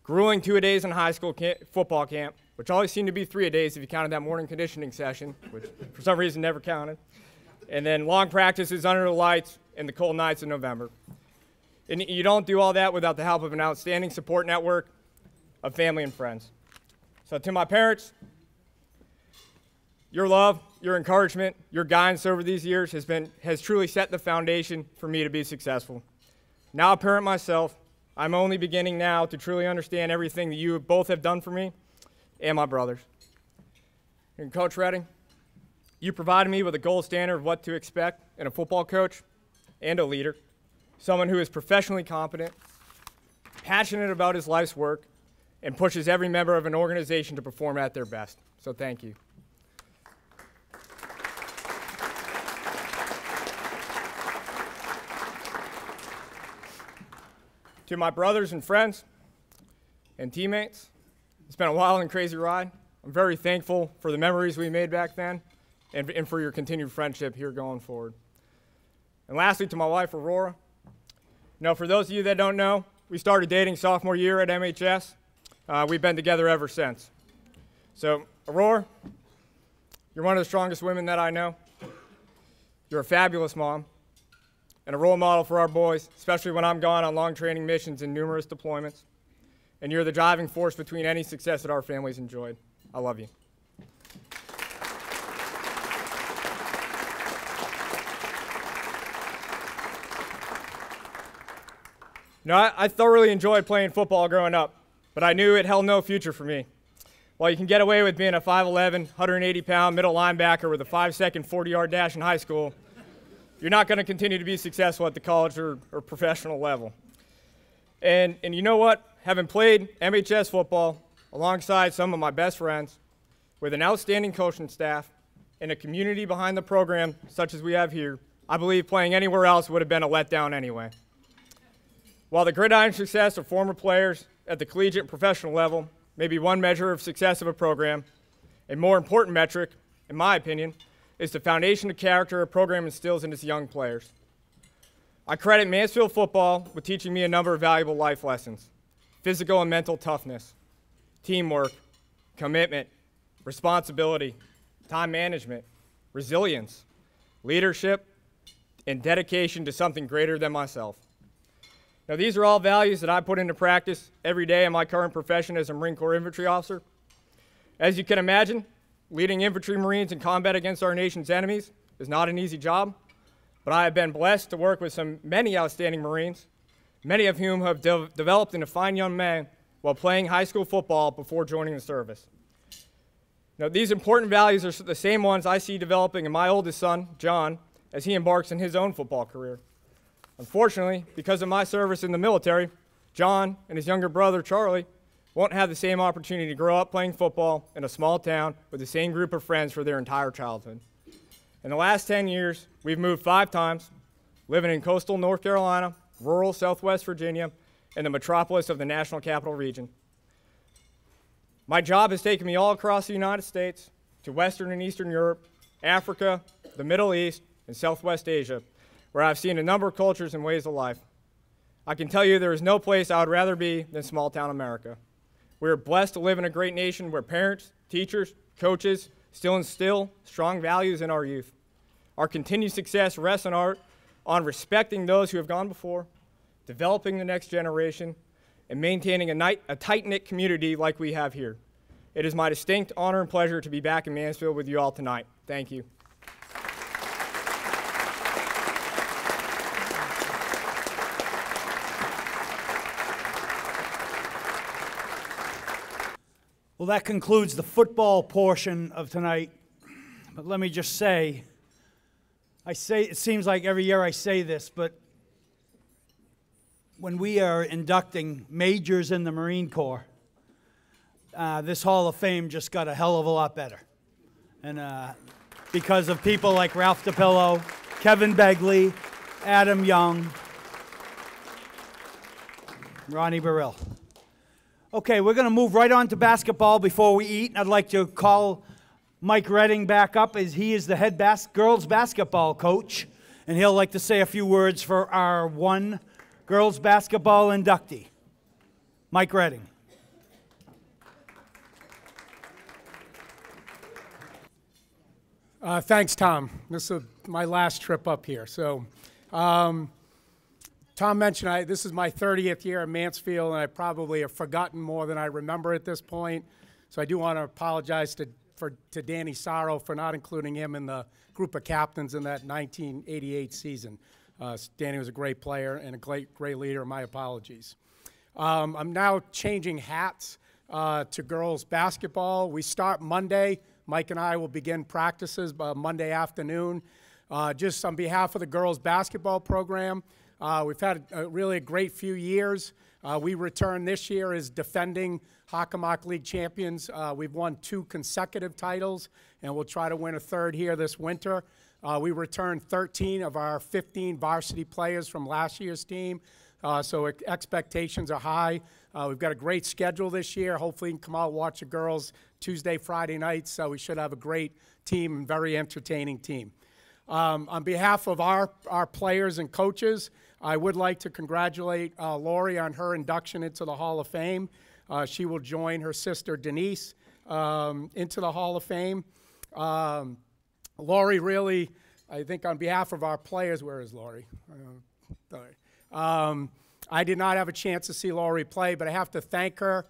G: grueling 2-a-days in high school football camp, which always seemed to be 3-a-days if you counted that morning conditioning session, which for some reason never counted, and then long practices under the lights in the cold nights of November. And you don't do all that without the help of an outstanding support network of family and friends. So to my parents, your love, your encouragement, your guidance over these years has truly set the foundation for me to be successful. Now a parent myself, I'm only beginning now to truly understand everything that you both have done for me and my brothers. And Coach Redding, you provided me with a gold standard of what to expect in a football coach and a leader, someone who is professionally competent, passionate about his life's work, and pushes every member of an organization to perform at their best. So thank you. To my brothers and friends and teammates, it's been a wild and crazy ride. I'm very thankful for the memories we made back then and for your continued friendship here going forward. And lastly, to my wife, Aurora. Now, for those of you that don't know, we started dating sophomore year at MHS. We've been together ever since. So, Aurora, you're one of the strongest women that I know. You're a fabulous mom and a role model for our boys, especially when I'm gone on long training missions and numerous deployments. And you're the driving force between any success that our family's enjoyed. I love you. You know, I thoroughly enjoyed playing football growing up, but I knew it held no future for me. While you can get away with being a 5'11", 180-pound middle linebacker with a 5-second 40-yard dash in high school, you're not going to continue to be successful at the college or professional level. And you know what? Having played MHS football alongside some of my best friends, with an outstanding coaching staff, and a community behind the program such as we have here, I believe playing anywhere else would have been a letdown anyway. While the gridiron success of former players at the collegiate and professional level may be one measure of success of a program, a more important metric, in my opinion, is the foundation of character a program instills in its young players. I credit Mansfield football with teaching me a number of valuable life lessons: physical and mental toughness, teamwork, commitment, responsibility, time management, resilience, leadership, and dedication to something greater than myself. Now, these are all values that I put into practice every day in my current profession as a Marine Corps infantry officer. As you can imagine, leading infantry Marines in combat against our nation's enemies is not an easy job, but I have been blessed to work with many outstanding Marines, many of whom have developed into fine young men while playing high school football before joining the service. Now, these important values are the same ones I see developing in my oldest son, John, as he embarks in his own football career. Unfortunately, because of my service in the military, John and his younger brother, Charlie, won't have the same opportunity to grow up playing football in a small town with the same group of friends for their entire childhood. In the last 10 years, we've moved 5 times, living in coastal North Carolina, rural Southwest Virginia, in the metropolis of the National Capital Region. My job has taken me all across the United States, to Western and Eastern Europe, Africa, the Middle East, and Southwest Asia, where I've seen a number of cultures and ways of life. I can tell you there is no place I would rather be than small-town America. We are blessed to live in a great nation where parents, teachers, coaches still instill strong values in our youth. Our continued success rests on respecting those who have gone before, developing the next generation, and maintaining a tight-knit community like we have here. It is my distinct honor and pleasure to be back in Mansfield with you all tonight. Thank you.
A: Well, that concludes the football portion of tonight. But let me just say, it seems like every year I say this, but when we are inducting majors in the Marine Corps, this Hall of Fame just got a hell of a lot better. And because of people like Ralph DiPillo, Kevin Begley, Adam Young, Ronnie Burrell. Okay, we're going to move right on to basketball before we eat. I'd like to call Mike Redding back up, as he is the head girls basketball coach, and he'll like to say a few words for our one girls basketball inductee. Mike Redding.
B: Thanks, Tom. This is my last trip up here. So, Tom mentioned this is my 30th year at Mansfield, and I probably have forgotten more than I remember at this point. So I do want to apologize to Danny Sorrow for not including him in the group of captains in that 1988 season. Danny was a great player and a great leader. My apologies. I'm now changing hats to girls basketball. We start Monday. Mike and I will begin practices Monday afternoon. Just on behalf of the girls basketball program, we've had really a great few years. We return this year as defending Hockomock League champions. We've won 2 consecutive titles, and we'll try to win a 3rd here this winter. We returned 13 of our 15 varsity players from last year's team, so expectations are high. We've got a great schedule this year. Hopefully you can come out and watch the girls Tuesday, Friday nights, so we should have a great team and very entertaining team. On behalf of our players and coaches, I would like to congratulate Lori on her induction into the Hall of Fame. She will join her sister Denise into the Hall of Fame. Lori really, I think on behalf of our players, where is Lori? I did not have a chance to see Lori play, but I have to thank her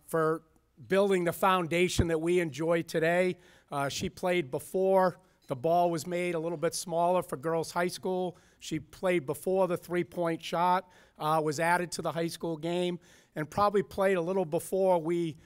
B: for building the foundation that we enjoy today. She played before the ball was made a little bit smaller for girls high school. She played before the three-point shot was added to the high school game, and probably played a little before we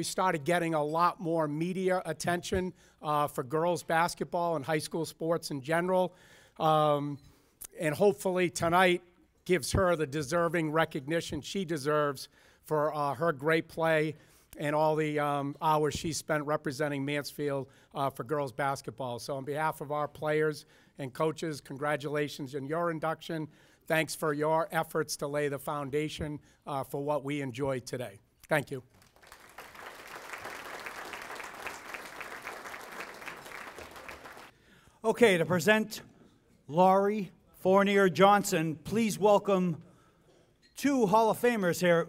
B: started getting a lot more media attention for girls basketball and high school sports in general. And hopefully tonight gives her the deserving recognition she deserves for her great play and all the hours she spent representing Mansfield for girls basketball. So on behalf of our players and coaches, congratulations on your induction. Thanks for your efforts to lay the foundation for what we enjoy today. Thank you.
A: Okay, to present Laurie Fournier Johnson, please welcome 2 Hall of Famers here,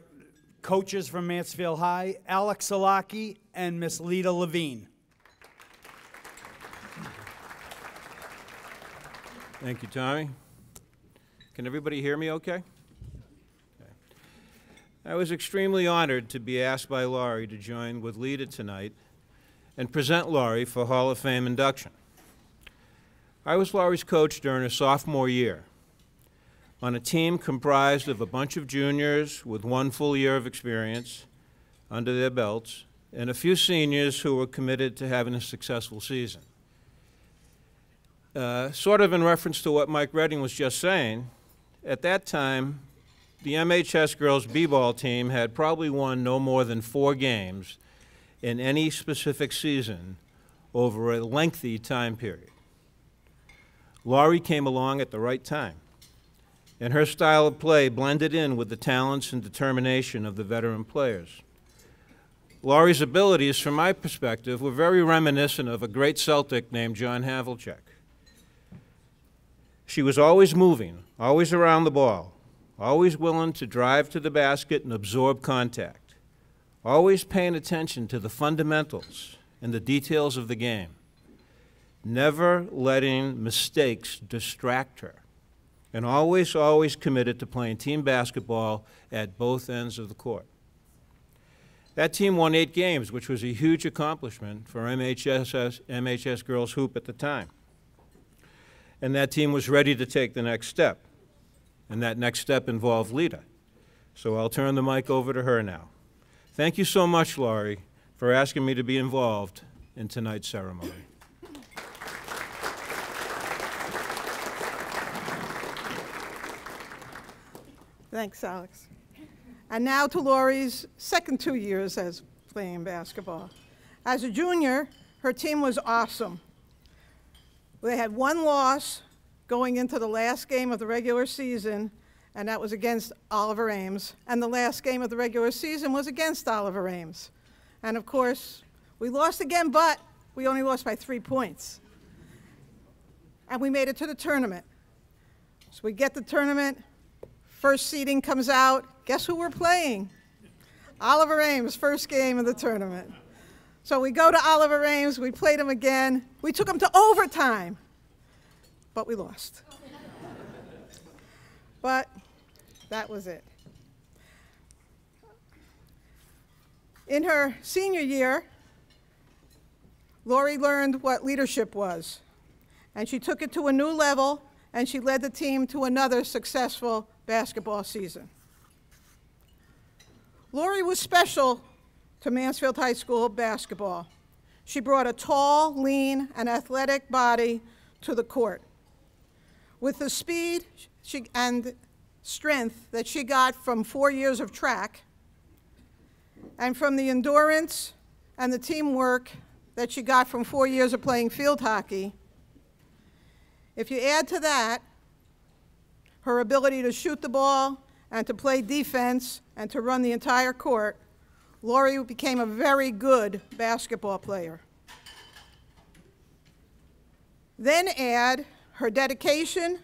A: coaches from Mansfield High, Alex Salaki and Miss Leda Levine.
H: Thank you, Tommy. Can everybody hear me okay? I was extremely honored to be asked by Laurie to join with Leda tonight and present Laurie for Hall of Fame induction. I was Laurie's coach during her sophomore year on a team comprised of a bunch of juniors with 1 full year of experience under their belts and a few seniors who were committed to having a successful season. Sort of in reference to what Mike Redding was just saying, at that time, the MHS girls b-ball team had probably won no more than 4 games in any specific season over a lengthy time period. Laurie came along at the right time. and her style of play blended in with the talents and determination of the veteran players. Laurie's abilities, from my perspective, were very reminiscent of a great Celtic named John Havlicek. She was always moving, always around the ball, always willing to drive to the basket and absorb contact, always paying attention to the fundamentals and the details of the game, never letting mistakes distract her, and always committed to playing team basketball at both ends of the court. That team won 8 games, which was a huge accomplishment for MHS girls hoop at the time. And that team was ready to take the next step. And that next step involved Leda. So I'll turn the mic over to her now. Thank you so much, Laurie, for asking me to be involved in tonight's ceremony.
I: Thanks, Alex. And now to Laurie's second 2 years as playing basketball. As a junior, her team was awesome. They had 1 loss going into the last game of the regular season, and that was against Oliver Ames. And the last game of the regular season was against Oliver Ames. And of course, we lost again, but we only lost by 3 points. And we made it to the tournament. So we get the tournament, first seeding comes out. Guess who we're playing? Oliver Ames, first game of the tournament. So we go to Oliver Ames, we played him again. We took him to overtime, but we lost. But that was it. In her senior year, Laurie learned what leadership was, and she took it to a new level, and she led the team to another successful basketball season. Laurie was special to Mansfield High School basketball. She brought a tall, lean, and athletic body to the court. With the speed and strength that she got from 4 years of track, and from the endurance and the teamwork that she got from 4 years of playing field hockey, if you add to that her ability to shoot the ball and to play defense and to run the entire court, Laurie became a very good basketball player. Then add her dedication,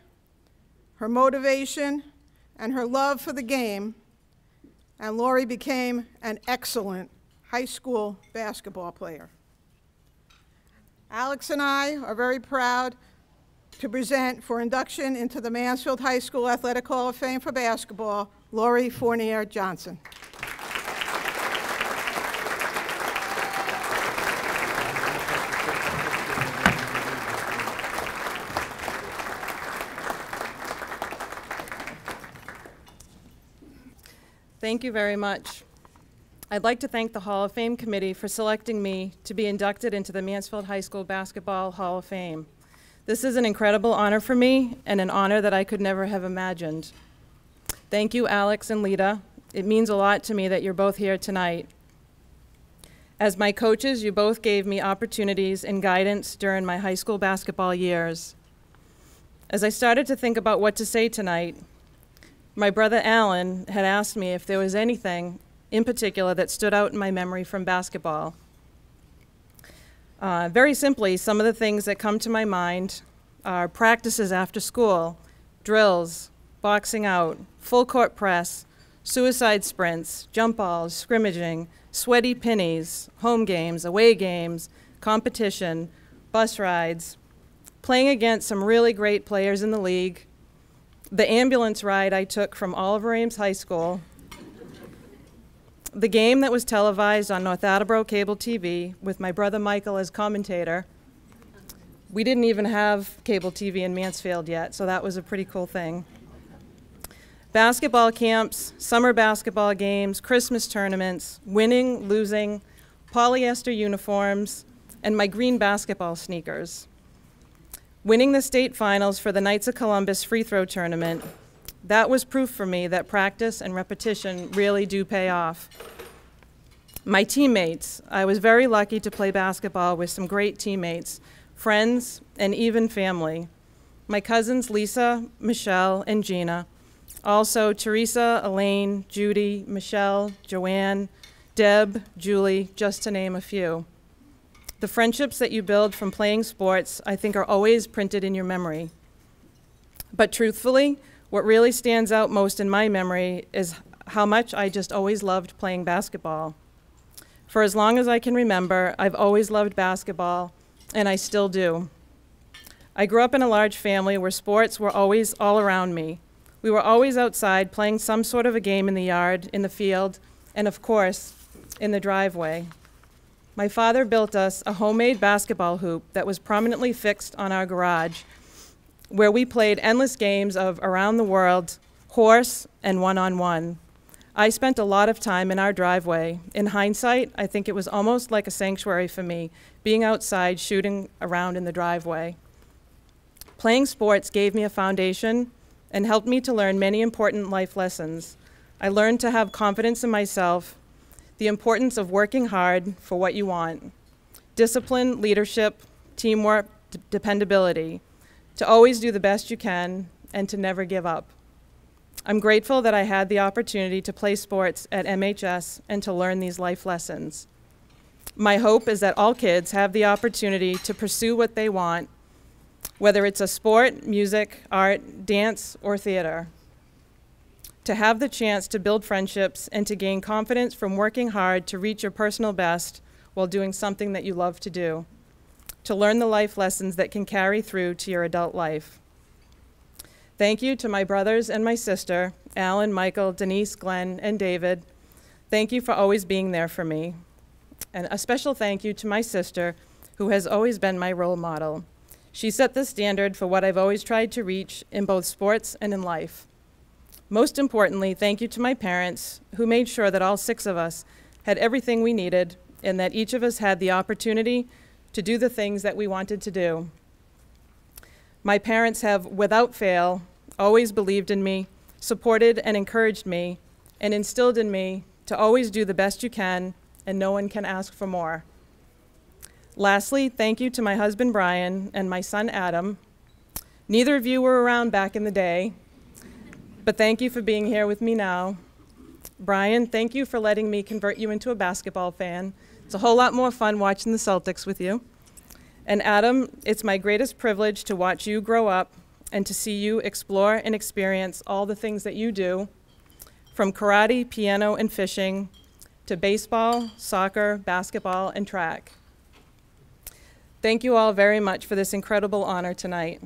I: her motivation, and her love for the game, and Laurie became an excellent high school basketball player. Alex and I are very proud to present for induction into the Mansfield High School Athletic Hall of Fame for basketball, Laurie Fournier Johnson.
J: Thank you very much. I'd like to thank the Hall of Fame committee for selecting me to be inducted into the Mansfield High School Basketball Hall of Fame. This is an incredible honor for me and an honor that I could never have imagined. Thank you, Alex and Leda. It means a lot to me that you're both here tonight. As my coaches, you both gave me opportunities and guidance during my high school basketball years. As I started to think about what to say tonight, my brother Alan had asked me if there was anything in particular that stood out in my memory from basketball. Very simply, some of the things that come to my mind are practices after school, drills, boxing out, full court press, suicide sprints, jump balls, scrimmaging, sweaty pennies, home games, away games, competition, bus rides, playing against some really great players in the league, the ambulance ride I took from Oliver Ames High School, the game that was televised on North Attleboro Cable TV with my brother Michael as commentator. We didn't even have cable TV in Mansfield yet, so that was a pretty cool thing. Basketball camps, summer basketball games, Christmas tournaments, winning, losing, polyester uniforms, and my green basketball sneakers. Winning the state finals for the Knights of Columbus free throw tournament, that was proof for me that practice and repetition really do pay off. My teammates, I was very lucky to play basketball with some great teammates, friends, and even family. My cousins Lisa, Michelle, and Gina, Also, Teresa, Elaine, Judy, Michelle, Joanne, Deb, Julie, just to name a few. The friendships that you build from playing sports, I think, are always printed in your memory. But truthfully, what really stands out most in my memory is how much I just always loved playing basketball. For as long as I can remember, I've always loved basketball, and I still do. I grew up in a large family where sports were always all around me. We were always outside playing some sort of a game in the yard, in the field, and of course, in the driveway. My father built us a homemade basketball hoop that was prominently fixed on our garage, where we played endless games of around the world, horse, and one-on-one. I spent a lot of time in our driveway. In hindsight, I think it was almost like a sanctuary for me, being outside shooting around in the driveway. Playing sports gave me a foundation and helped me to learn many important life lessons. I learned to have confidence in myself, the importance of working hard for what you want, discipline, leadership, teamwork, dependability, to always do the best you can, and to never give up. I'm grateful that I had the opportunity to play sports at MHS and to learn these life lessons. My hope is that all kids have the opportunity to pursue what they want, whether it's a sport, music, art, dance, or theater. To have the chance to build friendships and to gain confidence from working hard to reach your personal best while doing something that you love to do. To learn the life lessons that can carry through to your adult life. Thank you to my brothers and my sister, Alan, Michael, Denise, Glenn, and David. Thank you for always being there for me. And a special thank you to my sister, who has always been my role model. She set the standard for what I've always tried to reach in both sports and in life. Most importantly, thank you to my parents, who made sure that all 6 of us had everything we needed and that each of us had the opportunity to do the things that we wanted to do. My parents have, without fail, always believed in me, supported and encouraged me, and instilled in me to always do the best you can, and no one can ask for more. Lastly, thank you to my husband, Brian, and my son, Adam. Neither of you were around back in the day, but thank you for being here with me now. Brian, thank you for letting me convert you into a basketball fan. It's a whole lot more fun watching the Celtics with you. And Adam, it's my greatest privilege to watch you grow up and to see you explore and experience all the things that you do, from karate, piano, and fishing, to baseball, soccer, basketball, and track. Thank you all very much for this incredible honor tonight.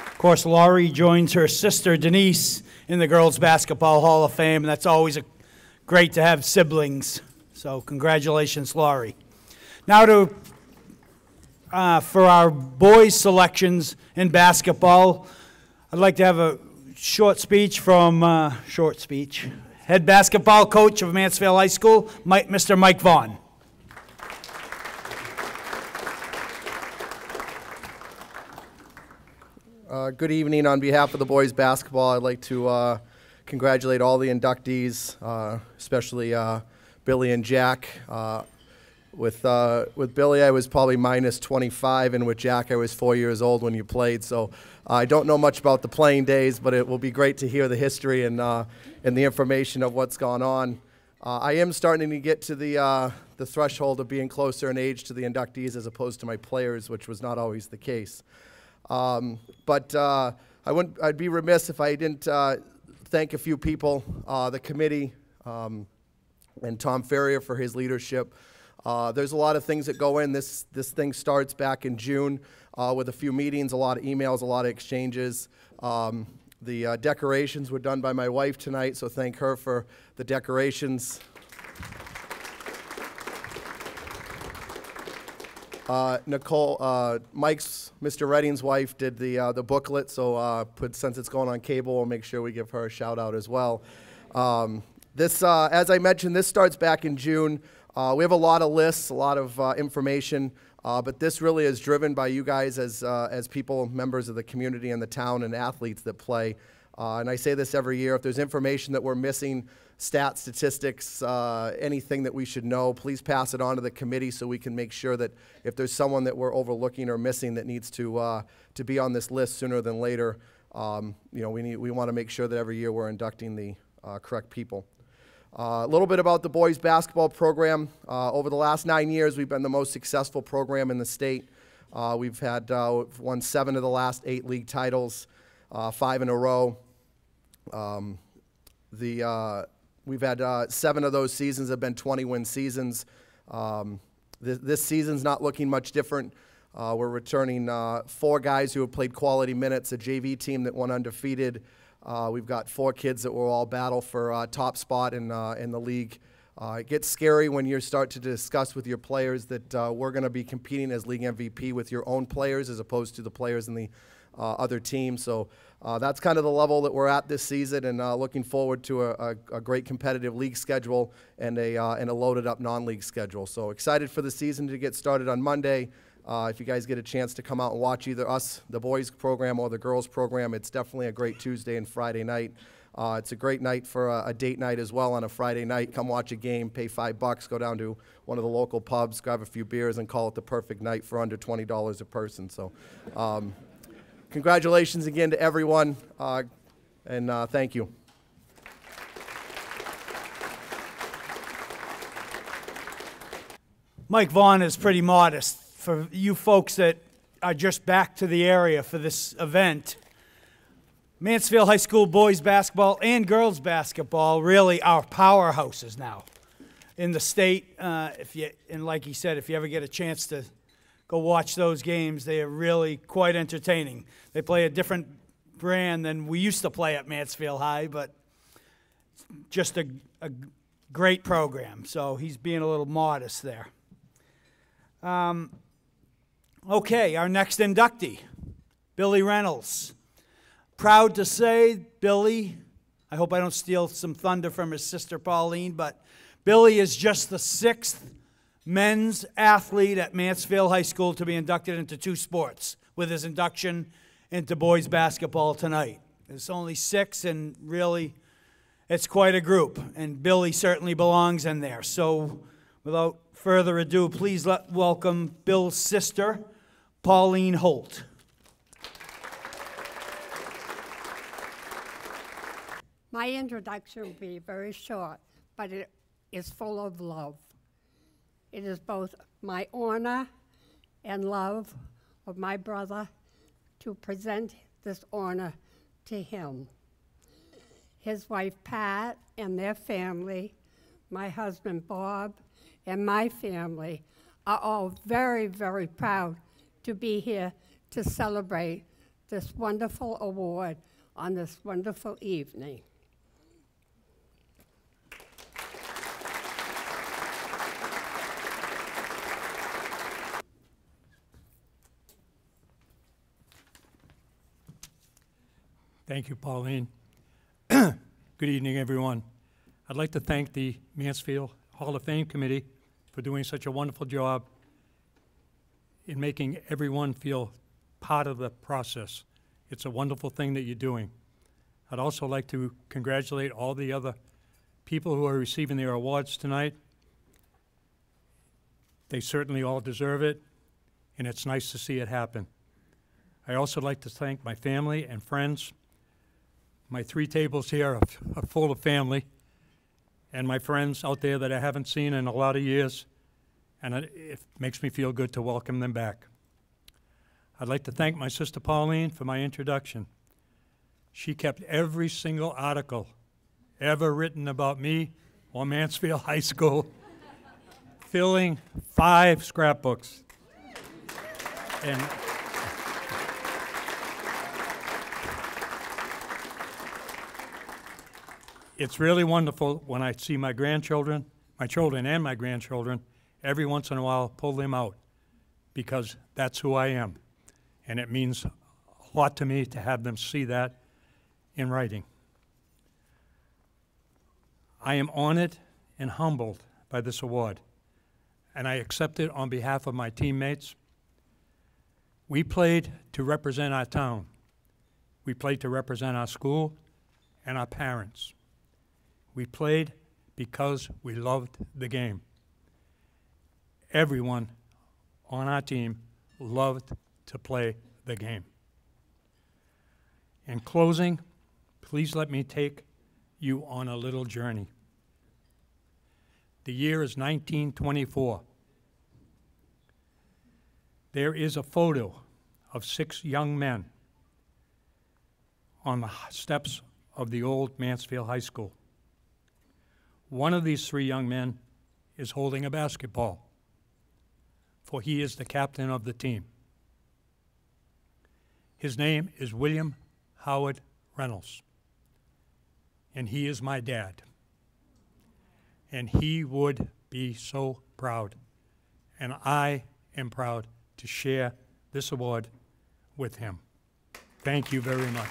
A: Of course, Laurie joins her sister Denise in the Girls Basketball Hall of Fame, and that's always great to have siblings. So congratulations, Laurie. Now for our boys' selections in basketball, I'd like to have a short speech from head basketball coach of Mansfield High School, Mr. Mike Vaughn.
K: Good evening. On behalf of the boys basketball, I'd like to congratulate all the inductees, especially Billy and Jack. With Billy, I was probably minus 25, and with Jack, I was 4 years old when you played. So I don't know much about the playing days, but it will be great to hear the history and the information of what's gone on. I am starting to get to the threshold of being closer in age to the inductees as opposed to my players, which was not always the case. I'd be remiss if I didn't thank a few people, the committee, and Tom Faria for his leadership. There's a lot of things that go in. This thing starts back in June with a few meetings, a lot of emails, a lot of exchanges. The decorations were done by my wife tonight, so thank her for the decorations. Nicole, Mr. Redding's wife did the booklet, so since it's going on cable, we'll make sure we give her a shout out as well. As I mentioned, this starts back in June. We have a lot of lists, a lot of information, but this really is driven by you guys as people, members of the community and the town, and athletes that play. And I say this every year, if there's information that we're missing stats, statistics, anything that we should know, please pass it on to the committee so we can make sure that if there's someone that we're overlooking or missing that needs to be on this list sooner than later, we want to make sure that every year we're inducting the correct people. A little bit about the boys basketball program. Over the last 9 years, we've been the most successful program in the state. We've won 7 of the last 8 league titles, 5 in a row. We've had 7 of those seasons have been 20-win seasons. This season's not looking much different. We're returning 4 guys who have played quality minutes, a JV team that won undefeated. We've got 4 kids that will all battle for top spot in the league. It gets scary when you start to discuss with your players that we're going to be competing as league MVP with your own players as opposed to the players in the other team. So that's kind of the level that we're at this season, and looking forward to a great competitive league schedule and a loaded up non-league schedule. So excited for the season to get started on Monday. If you guys get a chance to come out and watch either us, the boys program, or the girls program, it's definitely a great Tuesday and Friday night. It's a great night for a date night as well on a Friday night. Come watch a game, pay $5, go down to one of the local pubs, grab a few beers, and call it the perfect night for under $20 a person. So congratulations again to everyone, and thank you.
A: Mike Vaughn is pretty modest. For you folks that are just back to the area for this event, Mansfield High School boys basketball and girls basketball really are powerhouses now in the state. And like he said, if you ever get a chance to go watch those games, they are really quite entertaining. They play a different brand than we used to play at Mansfield High, but just a great program. So he's being a little modest there. Okay, our next inductee, Billy Reynolds. Proud to say, Billy, I hope I don't steal some thunder from his sister Pauline, but Billy is just the 6th men's athlete at Mansfield High School to be inducted into 2 sports with his induction into boys basketball tonight. It's only 6, and really, it's quite a group, and Billy certainly belongs in there. So without further ado, please welcome Bill's sister, Pauline Holt.
L: My introduction will be very short, but it is full of love. It is both my honor and love of my brother to present this honor to him. His wife Pat and their family, my husband Bob, and my family are all very, very proud to be here to celebrate this wonderful award on this wonderful evening.
M: Thank you, Pauline. Good evening, everyone. I'd like to thank the Mansfield Hall of Fame Committee for doing such a wonderful job in making everyone feel part of the process. It's a wonderful thing that you're doing. I'd also like to congratulate all the other people who are receiving their awards tonight. They certainly all deserve it, and it's nice to see it happen. I also like to thank my family and friends. My 3 tables here are full of family, and my friends out there that I haven't seen in a lot of years, and it makes me feel good to welcome them back. I'd like to thank my sister Pauline for my introduction. She kept every single article ever written about me or Mansfield High School, filling 5 scrapbooks. And it's really wonderful when I see my grandchildren, my children and my grandchildren, every once in a while pull them out, because that's who I am. And it means a lot to me to have them see that in writing. I am honored and humbled by this award, and I accept it on behalf of my teammates. We played to represent our town. We played to represent our school and our parents. We played because we loved the game. Everyone on our team loved to play the game. In closing, please let me take you on a little journey. The year is 1924. There is a photo of 6 young men on the steps of the old Mansfield High School. One of these 3 young men is holding a basketball, for he is the captain of the team. His name is William Howard Reynolds, and he is my dad. And he would be so proud, and I am proud to share this award with him. Thank you very much.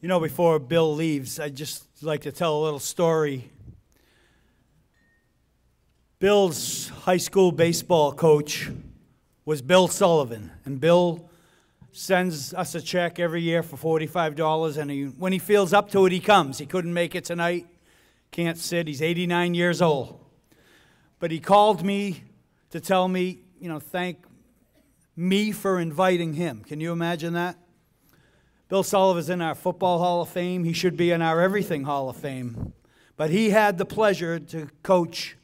A: You know, before Bill leaves, I'd just like to tell a little story. Bill's high school baseball coach was Bill Sullivan, and Bill sends us a check every year for $45, and when he feels up to it, he comes. He couldn't make it tonight, can't sit, he's 89 years old. But he called me to tell me, you know, thank me for inviting him. Can you imagine that? Bill Sullivan's in our Football Hall of Fame. He should be in our Everything Hall of Fame. But he had the pleasure to coach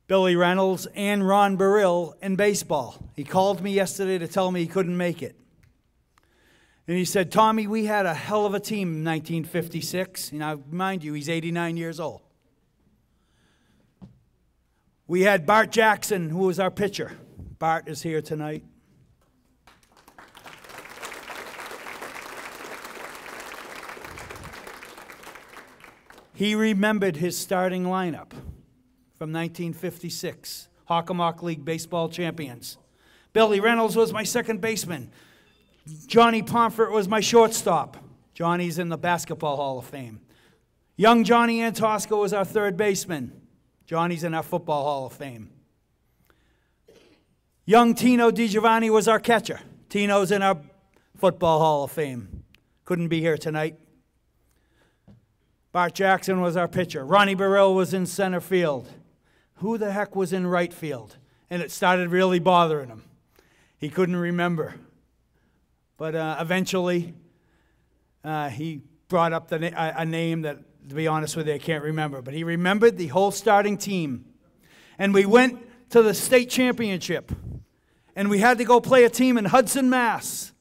A: Billy Reynolds and Ron Burrill in baseball. He called me yesterday to tell me he couldn't make it. And he said, Tommy, we had a hell of a team in 1956. You know, mind you, he's 89 years old. We had Bart Jackson, who was our pitcher. Bart is here tonight. He remembered his starting lineup from 1956, Hockomock League baseball champions. Billy Reynolds was my second baseman. Johnny Pomfret was my shortstop. Johnny's in the Basketball Hall of Fame. Young Johnny Antosco was our third baseman. Johnny's in our Football Hall of Fame. Young Tino DiGiovanni was our catcher. Tino's in our Football Hall of Fame. Couldn't be here tonight. Bart Jackson was our pitcher. Ronnie Burrill was in center field. Who the heck was in right field? And it started really bothering him. He couldn't remember. But eventually, he brought up a name that, to be honest with you, I can't remember. But he remembered the whole starting team. And we went to the state championship. And we had to go play a team in Hudson, Mass.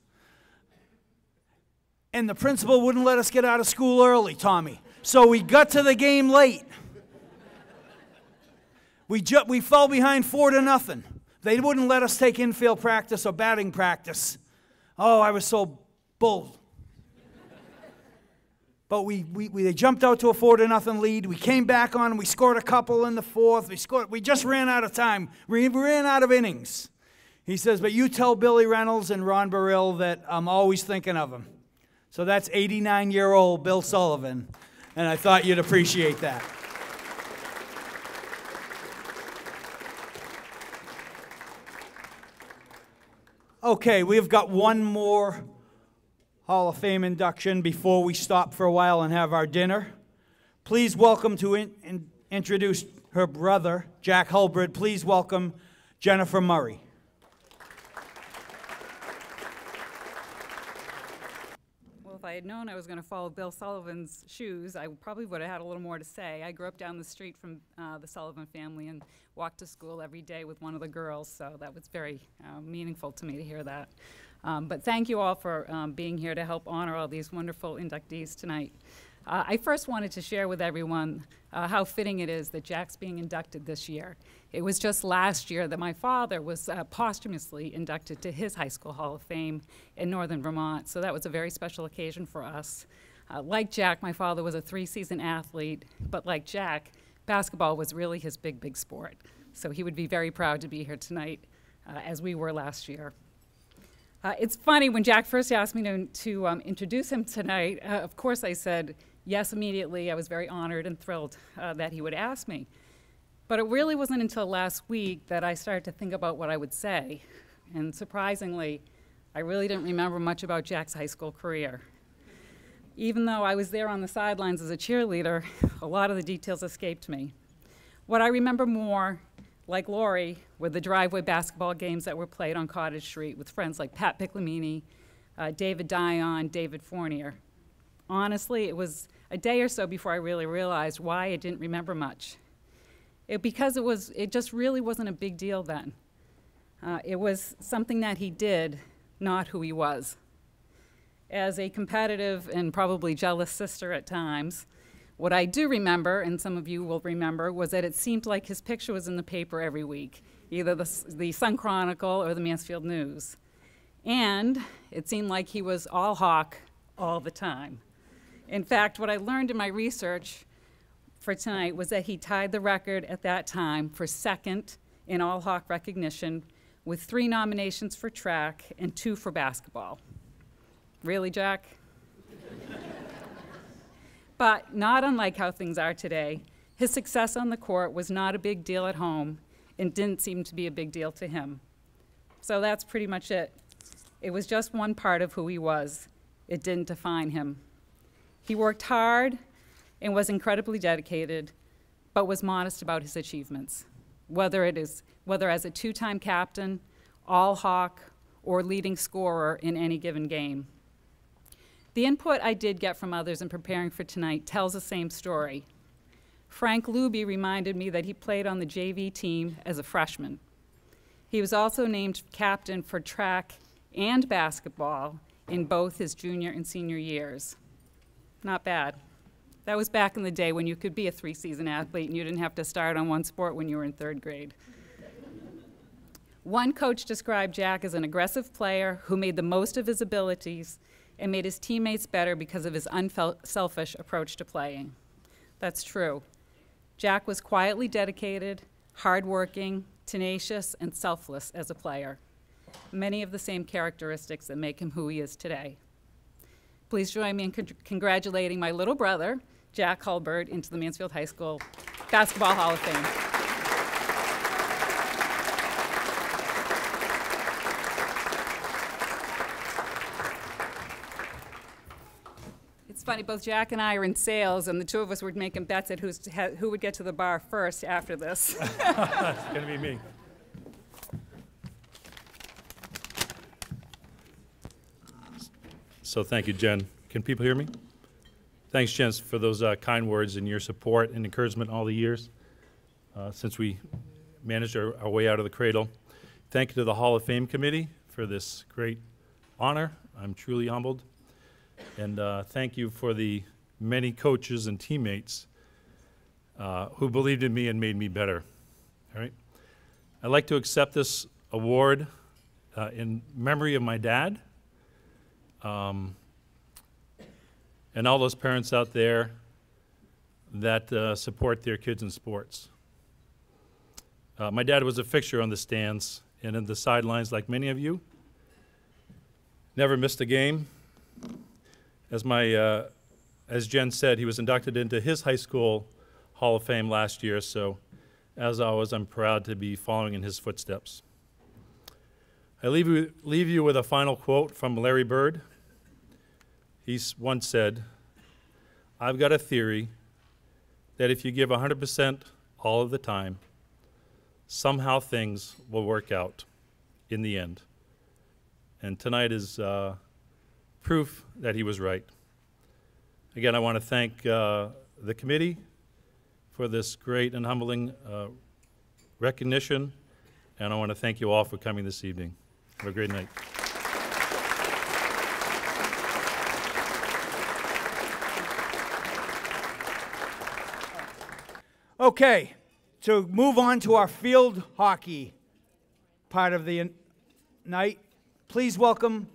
A: And the principal wouldn't let us get out of school early, Tommy. So we got to the game late. We fell behind 4-0. They wouldn't let us take infield practice or batting practice. Oh, I was so bull. But they jumped out to a 4-0 lead. We came back on, and we scored a couple in the fourth. We just ran out of time. We ran out of innings. He says, but you tell Billy Reynolds and Ron Burrill that I'm always thinking of them. So that's 89-year-old Bill Sullivan, and I thought you'd appreciate that. Okay, we've got one more Hall of Fame induction before we stop for a while and have our dinner. Please welcome to introduce her brother, Jack Hulbred. Please welcome Jennifer Murray.
N: Well, if I had known I was going to follow Bill Sullivan's shoes, I probably would have had a little more to say. I grew up down the street from the Sullivan family and walked to school every day with one of the girls, so that was very meaningful to me to hear that. But thank you all for being here to help honor all these wonderful inductees tonight. I first wanted to share with everyone how fitting it is that Jack's being inducted this year. It was just last year that my father was posthumously inducted to his high school Hall of Fame in Northern Vermont, so that was a very special occasion for us. Like Jack, my father was a 3-season athlete, but like Jack, basketball was really his big sport. So he would be very proud to be here tonight, as we were last year. It's funny, when Jack first asked me to introduce him tonight, of course I said yes immediately. I was very honored and thrilled that he would ask me. But it really wasn't until last week that I started to think about what I would say. And surprisingly, I really didn't remember much about Jack's high school career. Even though I was there on the sidelines as a cheerleader, a lot of the details escaped me. What I remember more, like Lori, were the driveway basketball games that were played on Cottage Street with friends like Pat Begley, David Dion, David Fournier. Honestly, it was a day or so before I really realized why I didn't remember much. Because it just really wasn't a big deal then. It was something that he did, not who he was. As a competitive and probably jealous sister at times, what I do remember, and some of you will remember, was that it seemed like his picture was in the paper every week, either the Sun Chronicle or the Mansfield News. And it seemed like he was all hawk all the time. In fact, what I learned in my research for tonight was that he tied the record at that time for second in all hawk recognition, with 3 nominations for track and 2 for basketball. Really, Jack? But not unlike how things are today, his success on the court was not a big deal at home and didn't seem to be a big deal to him. So that's pretty much it. It was just one part of who he was. It didn't define him. He worked hard and was incredibly dedicated, but was modest about his achievements, whether as a 2-time captain, all-hawk, or leading scorer in any given game. The input I did get from others in preparing for tonight tells the same story. Frank Luby reminded me that he played on the JV team as a freshman. He was also named captain for track and basketball in both his junior and senior years. Not bad. That was back in the day when you could be a 3-season athlete and you didn't have to start on one sport when you were in 3rd grade. One coach described Jack as an aggressive player who made the most of his abilities and made his teammates better because of his unselfish approach to playing. That's true. Jack was quietly dedicated, hardworking, tenacious, and selfless as a player. Many of the same characteristics that make him who he is today. Please join me in congratulating my little brother, Jack Hulbert, into the Mansfield High School Basketball Hall of Fame. It's funny, both Jack and I are in sales, and the 2 of us were making bets at who would get to the bar first after this.
M: It's going to be me. So thank you, Jen. Can people hear me? Thanks, Jen, for those kind words and your support and encouragement all the years since we managed our way out of the cradle. Thank you to the Hall of Fame Committee for this great honor. I'm truly humbled. And thank you for the many coaches and teammates who believed in me and made me better. All right. I'd like to accept this award in memory of my dad and all those parents out there that support their kids in sports. My dad was a fixture on the stands and in the sidelines like many of you. Never missed a game. As Jen said, he was inducted into his high school Hall of Fame last year, so as always, I'm proud to be following in his footsteps. I leave you with a final quote from Larry Bird. He once said, "I've got a theory that if you give 100% all of the time, somehow things will work out in the end." And tonight is proof that he was right. Again, I want to thank the committee for this great and humbling recognition, and I want to thank you all for coming this evening. Have a great night.
A: Okay, to move on to our field hockey part of the night, please welcome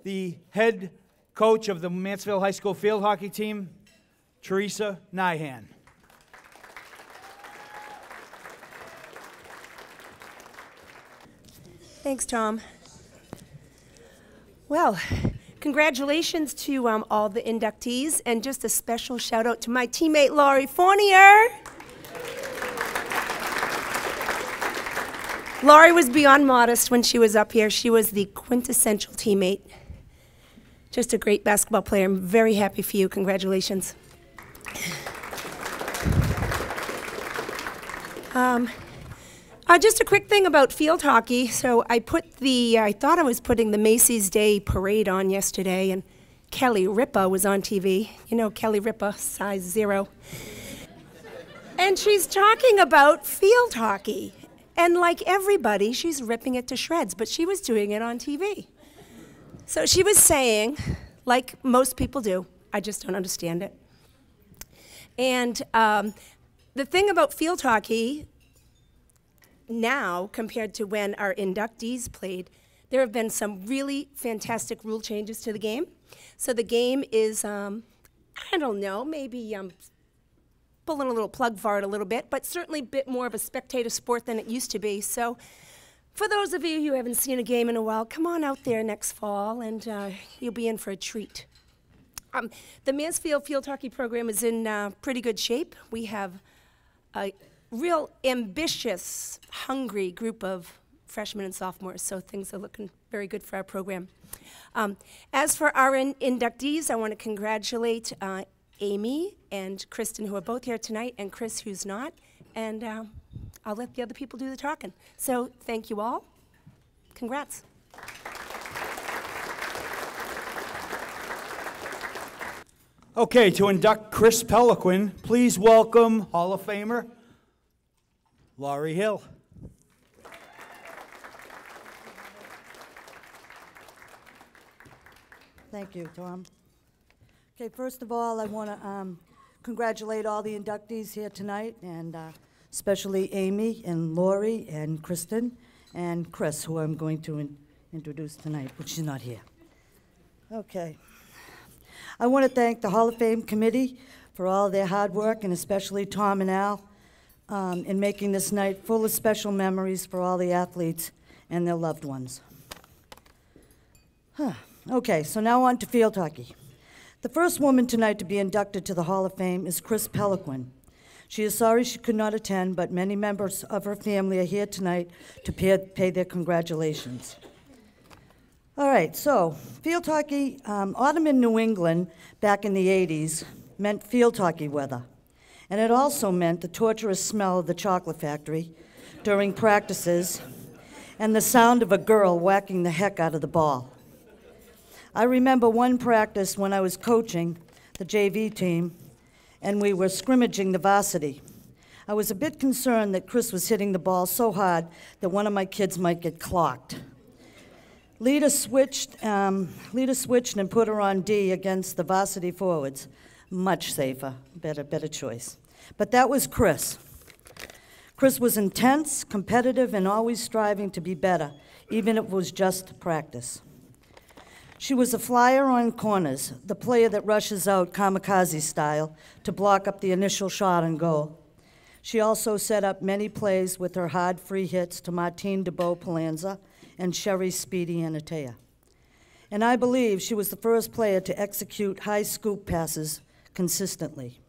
A: the head coach of the Mansfield High School field hockey team, Teresa Nyhan.
O: Thanks, Tom. Well, congratulations to all the inductees, and just a special shout out to my teammate, Laurie Fournier. Laurie was beyond modest when she was up here. She was the quintessential teammate. Just a great basketball player. I'm very happy for you. Congratulations. Just a quick thing about field hockey. So I thought I was putting the Macy's Day Parade on yesterday, and Kelly Ripa was on TV. You know Kelly Ripa, size 0. And she's talking about field hockey. And like everybody, she's ripping it to shreds, but she was doing it on TV. So she was saying, like most people do, I just don't understand it. And the thing about field hockey now, compared to when our inductees played, there have been some really fantastic rule changes to the game. So the game is, I don't know, maybe pulling a little plug for it a little bit, but certainly a bit more of a spectator sport than it used to be. So for those of you who haven't seen a game in a while, come on out there next fall and you'll be in for a treat. The Mansfield field hockey program is in pretty good shape. We have a real ambitious, hungry group of freshmen and sophomores, so things are looking very good for our program. As for our inductees, I want to congratulate Amy and Kristen, who are both here tonight, and Chris, who's not, and I'll let the other people do the talking. So thank you all. Congrats.
A: Okay, to induct Chris Peliquin, please welcome Hall of Famer Laurie Hill.
P: Thank you, Tom. Okay, first of all, I want to congratulate all the inductees here tonight, and especially Amy and Laurie and Kristen and Chris, who I'm going to introduce tonight, but she's not here. Okay. I want to thank the Hall of Fame committee for all their hard work, and especially Tom and Al, in making this night full of special memories for all the athletes and their loved ones. Okay, so now on to field hockey. The first woman tonight to be inducted to the Hall of Fame is Chris Peliquin. She is sorry she could not attend, but many members of her family are here tonight to pay their congratulations. All right, so field hockey, autumn in New England back in the 80s meant field hockey weather. And it also meant the torturous smell of the chocolate factory during practices and the sound of a girl whacking the heck out of the ball. I remember one practice when I was coaching the JV team and we were scrimmaging the varsity. I was a bit concerned that Chris was hitting the ball so hard that one of my kids might get clocked. Leda switched and put her on D against the varsity forwards. Much safer, better choice. But that was Chris. Chris was intense, competitive, and always striving to be better, even if it was just practice. She was a flyer on corners, the player that rushes out kamikaze style to block up the initial shot and goal. She also set up many plays with her hard free hits to Martine DeBow-Palanza and Sherry Speedy Anatea. And I believe she was the first player to execute high scoop passes consistently.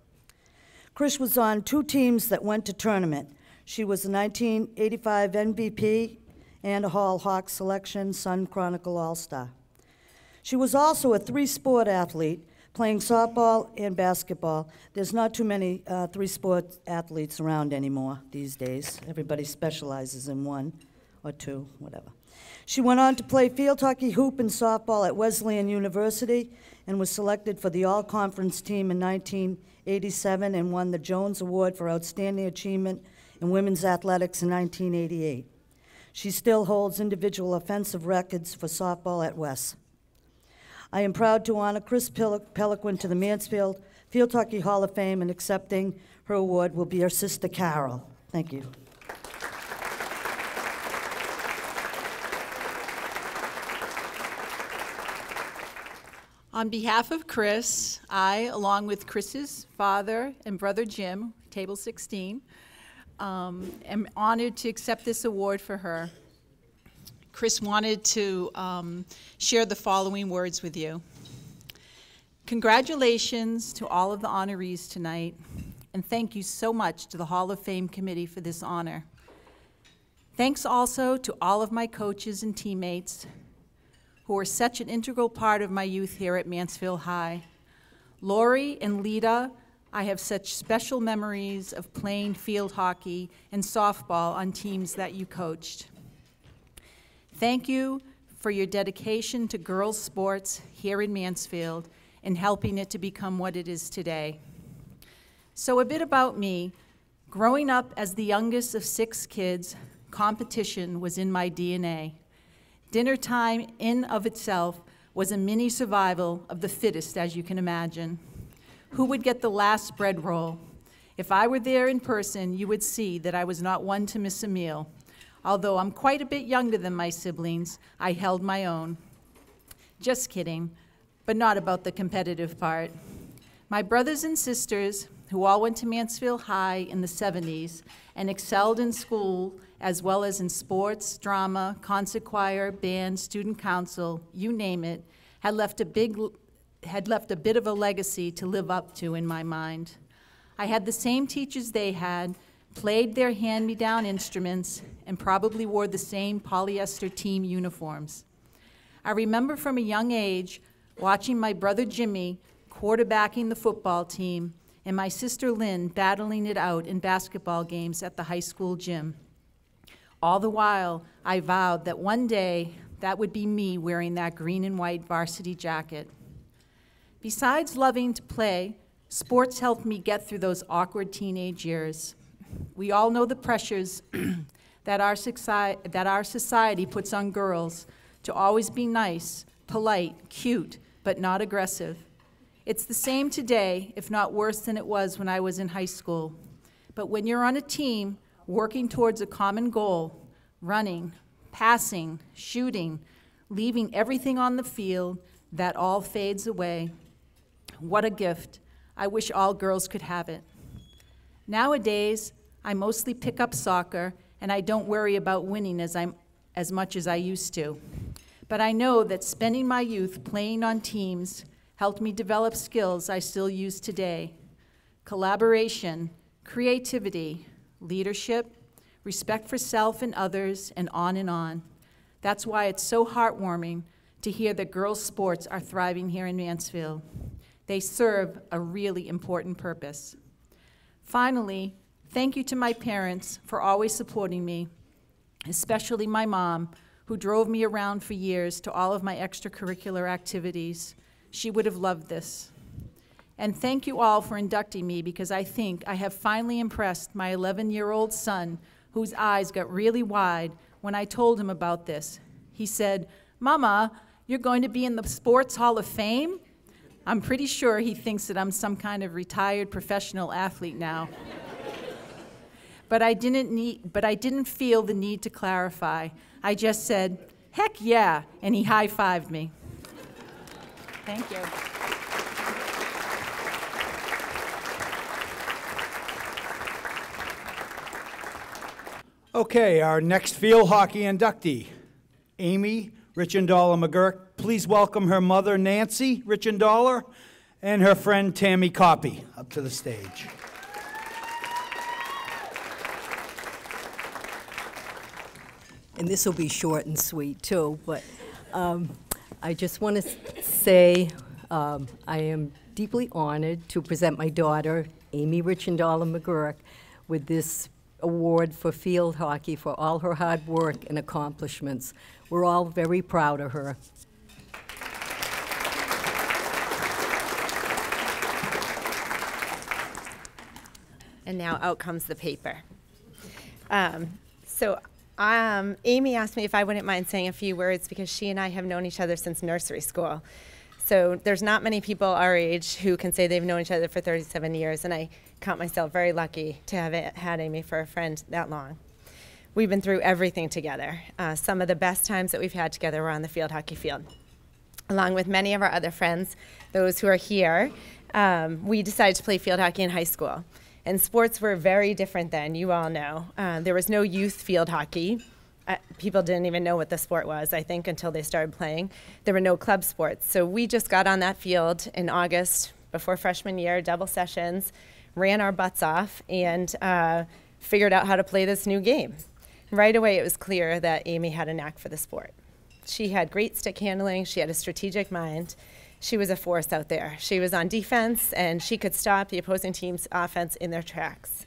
P: Chris was on 2 teams that went to tournament. She was the 1985 MVP and a Hall Hawks selection Sun Chronicle All-Star. She was also a 3-sport athlete, playing softball and basketball. There's not too many 3-sport athletes around anymore these days. Everybody specializes in 1 or 2, whatever. She went on to play field hockey, hoop, and softball at Wesleyan University and was selected for the all-conference team in 1987 and won the Jones Award for Outstanding Achievement in Women's Athletics in 1988. She still holds individual offensive records for softball at Wes. I am proud to honor Chris Peliquin to the Mansfield Field Hockey Hall of Fame, and accepting her award will be her sister Carol. Thank you.
Q: On behalf of Chris, I, along with Chris's father and brother Jim, table 16, am honored to accept this award for her. Chris wanted to share the following words with you. Congratulations to all of the honorees tonight, and thank you so much to the Hall of Fame committee for this honor. Thanks also to all of my coaches and teammates who were such an integral part of my youth here at Mansfield High. Lori and Leda, I have such special memories of playing field hockey and softball on teams that you coached. Thank you for your dedication to girls' sports here in Mansfield and helping it to become what it is today. So a bit about me. Growing up as the youngest of 6 kids, competition was in my DNA. Dinner time in of itself was a mini survival of the fittest, as you can imagine. Who would get the last bread roll? If I were there in person, you would see that I was not one to miss a meal. Although I'm quite a bit younger than my siblings, I held my own. Just kidding, but not about the competitive part. My brothers and sisters, who all went to Mansfield High in the 70s and excelled in school as well as in sports, drama, concert choir, band, student council, you name it, had left a bit of a legacy to live up to in my mind. I had the same teachers they had, played their hand-me-down instruments, and probably wore the same polyester team uniforms. I remember from a young age watching my brother Jimmy quarterbacking the football team and my sister Lynn battling it out in basketball games at the high school gym. All the while, I vowed that one day that would be me wearing that green and white varsity jacket. Besides loving to play, sports helped me get through those awkward teenage years. We all know the pressures that our society puts on girls to always be nice, polite, cute, but not aggressive. It's the same today, if not worse than it was when I was in high school. But when you're on a team working towards a common goal, running, passing, shooting, leaving everything on the field, that all fades away. What a gift. I wish all girls could have it. Nowadays, I mostly pick up soccer, and I don't worry about winning as much as I used to. But I know that spending my youth playing on teams helped me develop skills I still use today. Collaboration, creativity, leadership, respect for self and others, and on and on. That's why it's so heartwarming to hear that girls' sports are thriving here in Mansfield. They serve a really important purpose. Finally, thank you to my parents for always supporting me, especially my mom, who drove me around for years to all of my extracurricular activities. She would have loved this. And thank you all for inducting me, because I think I have finally impressed my 11-year-old son, whose eyes got really wide when I told him about this. He said, "Mama, you're going to be in the Sports Hall of Fame?" I'm pretty sure he thinks that I'm some kind of retired professional athlete now. But I didn't feel the need to clarify. I just said, "Heck yeah," and he high-fived me. Thank you.
A: Okay, our next field hockey inductee, Amy Richendaler McGurk. Please welcome her mother, Nancy Richendaler, and her friend, Tammy Coppy, up to the stage.
R: And this will be short and sweet, too, but I just want to say I am deeply honored to present my daughter, Amy Richendaler McGurk, with this award for field hockey for all her hard work and accomplishments. We're all very proud of her.
S: And now out comes the paper. Amy asked me if I wouldn't mind saying a few words, because she and I have known each other since nursery school. So there's not many people our age who can say they've known each other for 37 years, and I count myself very lucky to have had Amy for a friend that long. We've been through everything together. Some of the best times that we've had together were on the field hockey field. Along with many of our other friends, those who are here, we decided to play field hockey in high school. And sports were very different then, you all know. There was no youth field hockey. People didn't even know what the sport was, I think, until they started playing. There were no club sports. So we just got on that field in August before freshman year, double sessions, ran our butts off, and figured out how to play this new game. Right away, it was clear that Amy had a knack for the sport. She had great stick handling. She had a strategic mind. She was a force out there. She was on defense, and she could stop the opposing team's offense in their tracks.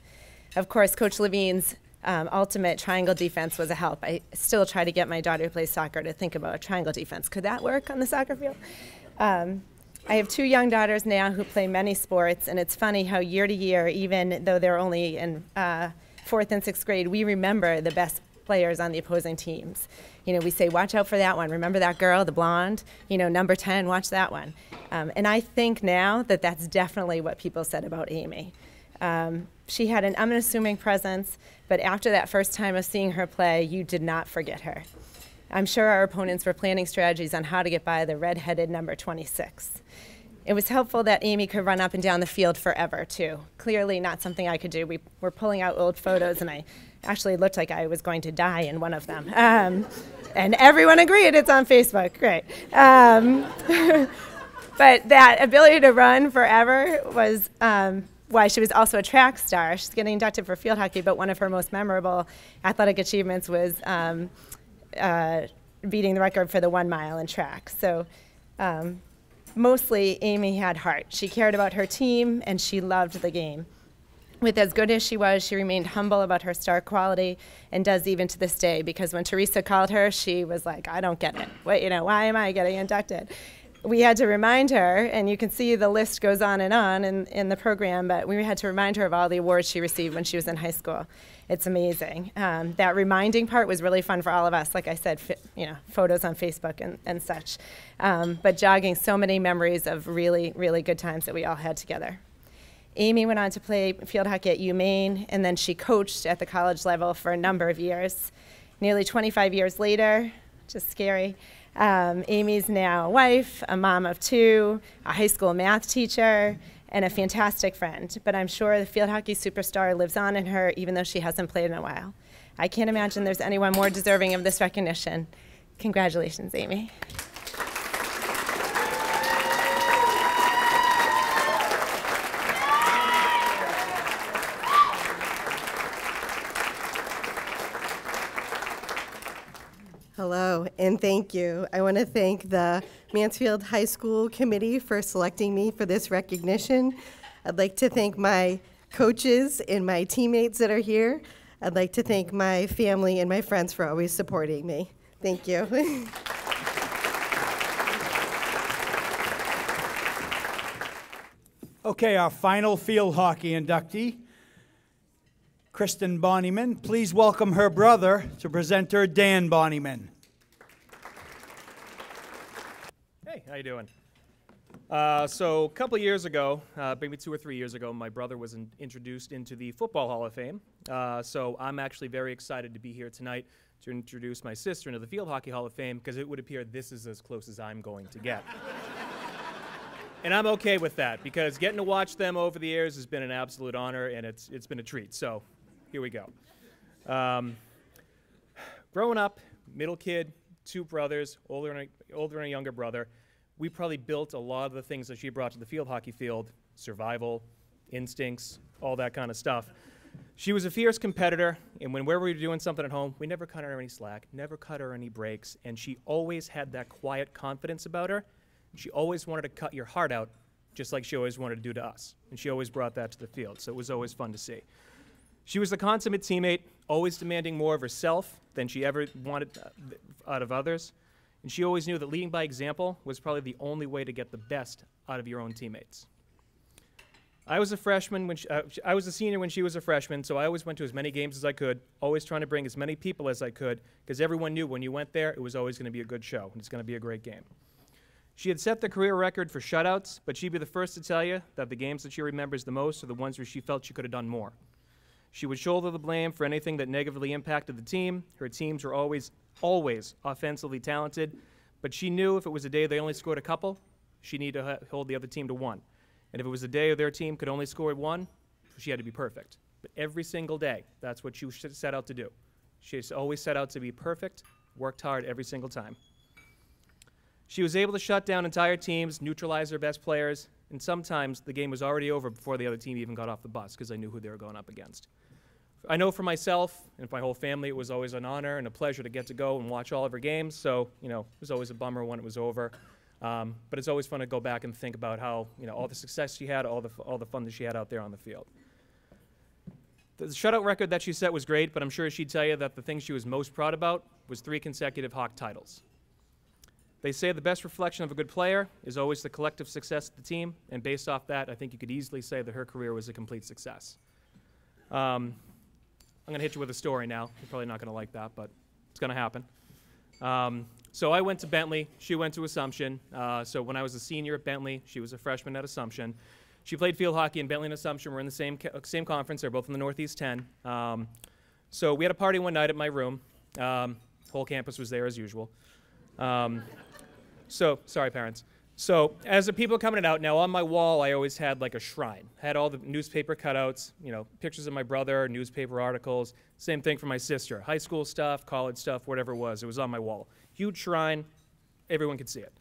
S: Of course, Coach Levine's ultimate triangle defense was a help. I still try to get my daughter who plays soccer to think about a triangle defense. Could that work on the soccer field? I have 2 young daughters now who play many sports, and it's funny how year to year, even though they're only in 4th and 6th grade, we remember the best players on the opposing teams. You know, we say, watch out for that one. Remember that girl, the blonde? You know, number 10, watch that one. And I think now that that's definitely what people said about Amy. She had an unassuming presence, but after that first time of seeing her play, you did not forget her. I'm sure our opponents were planning strategies on how to get by the red-headed number 26. It was helpful that Amy could run up and down the field forever, too. Clearly not something I could do. We were pulling out old photos, and I actually looked like I was going to die in one of them. And everyone agreed. It's on Facebook. Great. But that ability to run forever was why she was also a track star. She's getting inducted for field hockey, but one of her most memorable athletic achievements was beating the record for the 1 mile in track. So mostly Amy had heart. She cared about her team, and she loved the game. With as good as she was, she remained humble about her star quality, and does even to this day, because when Teresa called her, she was like, I don't get it. What, you know, why am I getting inducted? We had to remind her, and you can see the list goes on in the program, but we had to remind her of all the awards she received when she was in high school. It's amazing. That reminding part was really fun for all of us. Like I said, you know, photos on Facebook and such. But jogging so many memories of really, really good times that we all had together. Amy went on to play field hockey at UMaine, and then she coached at the college level for a number of years. Nearly 25 years later, just scary, Amy's now a wife, a mom of 2, a high school math teacher, and a fantastic friend. But I'm sure the field hockey superstar lives on in her, even though she hasn't played in a while. I can't imagine there's anyone more deserving of this recognition. Congratulations, Amy.
T: Hello, and thank you. I want to thank the Mansfield High School Committee for selecting me for this recognition. I'd like to thank my coaches and my teammates that are here. I'd like to thank my family and my friends for always supporting me. Thank you.
A: Okay, our final field hockey inductee, Kristen Bonnyman. Please welcome her brother to present her, Dan Bonnyman.
U: Hey, how you doing? So a couple years ago, maybe 2 or 3 years ago, my brother was introduced into the Football Hall of Fame. So I'm actually very excited to be here tonight to introduce my sister into the Field Hockey Hall of Fame, because it would appear this is as close as I'm going to get. And I'm okay with that, because getting to watch them over the years has been an absolute honor, and it's been a treat. So here we go. Growing up, middle kid, 2 brothers, older and a younger brother, we probably built a lot of the things that she brought to the field hockey field: survival, instincts, all that kind of stuff. She was a fierce competitor, and whenever we were doing something at home, we never cut her any slack, never cut her any breaks, and she always had that quiet confidence about her. She always wanted to cut your heart out, just like she always wanted to do to us, and she always brought that to the field, so it was always fun to see. She was the consummate teammate, always demanding more of herself than she ever wanted out of others. And she always knew that leading by example was probably the only way to get the best out of your own teammates. I was a freshman when I was a senior when she was a freshman, so I always went to as many games as I could, always trying to bring as many people as I could, because everyone knew when you went there, it was always going to be a good show, and it's going to be a great game. She had set the career record for shutouts, but she'd be the first to tell you that the games that she remembers the most are the ones where she felt she could have done more. She would shoulder the blame for anything that negatively impacted the team. Her teams were always offensively talented, but she knew if it was a day they only scored a couple, she needed to hold the other team to 1. And if it was a day their team could only score 1, she had to be perfect. But every single day, that's what she set out to do. She always set out to be perfect, worked hard every single time. She was able to shut down entire teams, neutralize their best players, and sometimes the game was already over before the other team even got off the bus, because they knew who they were going up against. I know for myself and for my whole family, it was always an honor and a pleasure to get to go and watch all of her games. So, you know, it was always a bummer when it was over. But it's always fun to go back and think about how, you know, all the success she had, all the fun that she had out there on the field. The shutout record that she set was great, but I'm sure she'd tell you that the thing she was most proud about was 3 consecutive Hawk titles. They say the best reflection of a good player is always the collective success of the team, and based off that, I think you could easily say that her career was a complete success. I'm going to hit you with a story now. You're probably not going to like that, but it's going to happen. So I went to Bentley. She went to Assumption. So when I was a senior at Bentley, she was a freshman at Assumption. She played field hockey, and Bentley and Assumption were in the same conference. They're both in the Northeast 10. So we had a party one night at my room. Whole campus was there as usual. So, sorry, parents. So, as the people coming out, now on my wall, I always had like a shrine. Had all the newspaper cutouts, you know, pictures of my brother, newspaper articles. Same thing for my sister. High school stuff, college stuff, whatever it was on my wall. Huge shrine, everyone could see it.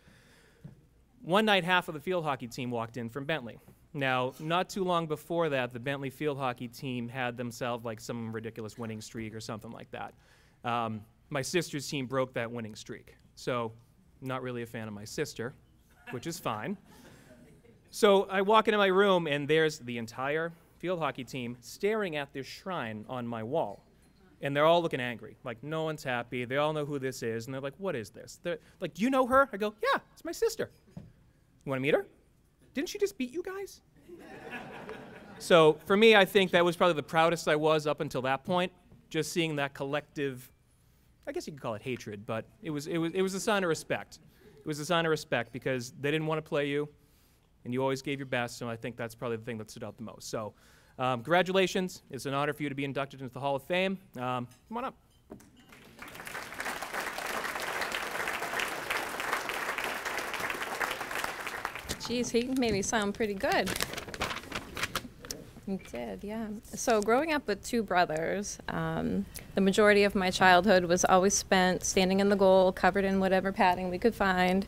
U: One night, half of the field hockey team walked in from Bentley. Now, not too long before that, the Bentley field hockey team had themselves like some ridiculous winning streak or something like that. My sister's team broke that winning streak. So, not really a fan of my sister, which is fine. So I walk into my room, and there's the entire field hockey team staring at this shrine on my wall. And they're all looking angry. Like, no one's happy. They all know who this is. And they're like, what is this? They're like, do you know her? I go, yeah, it's my sister. You want to meet her? Didn't she just beat you guys? So for me, I think that was probably the proudest I was up until that point, just seeing that collective, I guess you could call it hatred, but it was a sign of respect. It was a sign of respect because they didn't want to play you, and you always gave your best, so I think that's probably the thing that stood out the most. So congratulations. It's an honor for you to be inducted into the Hall of Fame. Come on up.
E: Geez, he made me sound pretty good. He did, yeah. So growing up with 2 brothers, the majority of my childhood was always spent standing in the goal, covered in whatever padding we could find,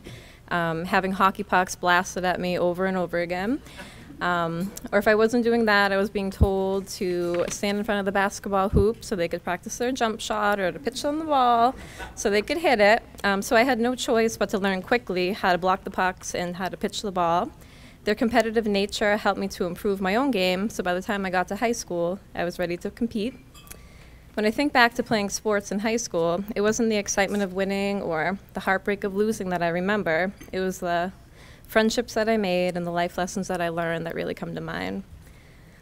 E: having hockey pucks blasted at me over and over again. Or if I wasn't doing that, I was being told to stand in front of the basketball hoop so they could practice their jump shot, or to pitch on the ball so they could hit it. So I had no choice but to learn quickly how to block the pucks and how to pitch the ball. Their competitive nature helped me to improve my own game, so by the time I got to high school, I was ready to compete. When I think back to playing sports in high school, it wasn't the excitement of winning or the heartbreak of losing that I remember. It was the friendships that I made and the life lessons that I learned that really come to mind.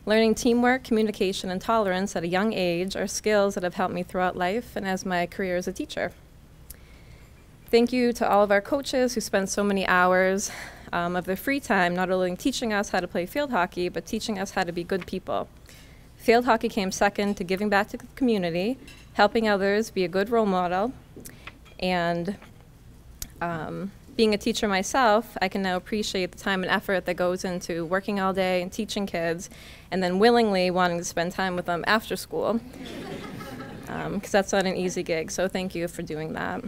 E: Learning teamwork, communication, and tolerance at a young age are skills that have helped me throughout life and as my career as a teacher. Thank you to all of our coaches who spend so many hours of their free time not only teaching us how to play field hockey, but teaching us how to be good people. Field hockey came second to giving back to the community, helping others, be a good role model, and being a teacher myself, I can now appreciate the time and effort that goes into working all day and teaching kids, and then willingly wanting to spend time with them after school, because that's not an easy gig, so thank you for doing that.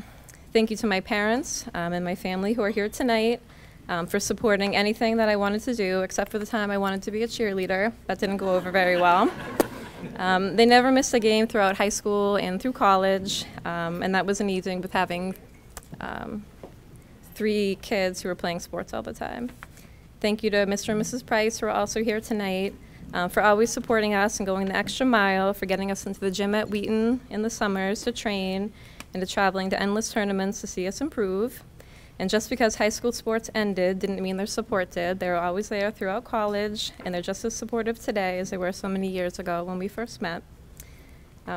E: Thank you to my parents and my family who are here tonight for supporting anything that I wanted to do, except for the time I wanted to be a cheerleader. That didn't go over very well. They never missed a game throughout high school and through college, and that wasn't easy with having 3 kids who were playing sports all the time. Thank you to Mr. and Mrs. Price, who are also here tonight, for always supporting us and going the extra mile, for getting us into the gym at Wheaton in the summers to train, and to traveling to endless tournaments to see us improve. And just because high school sports ended didn't mean their support did. They were always there throughout college, and they're just as supportive today as they were so many years ago when we first met.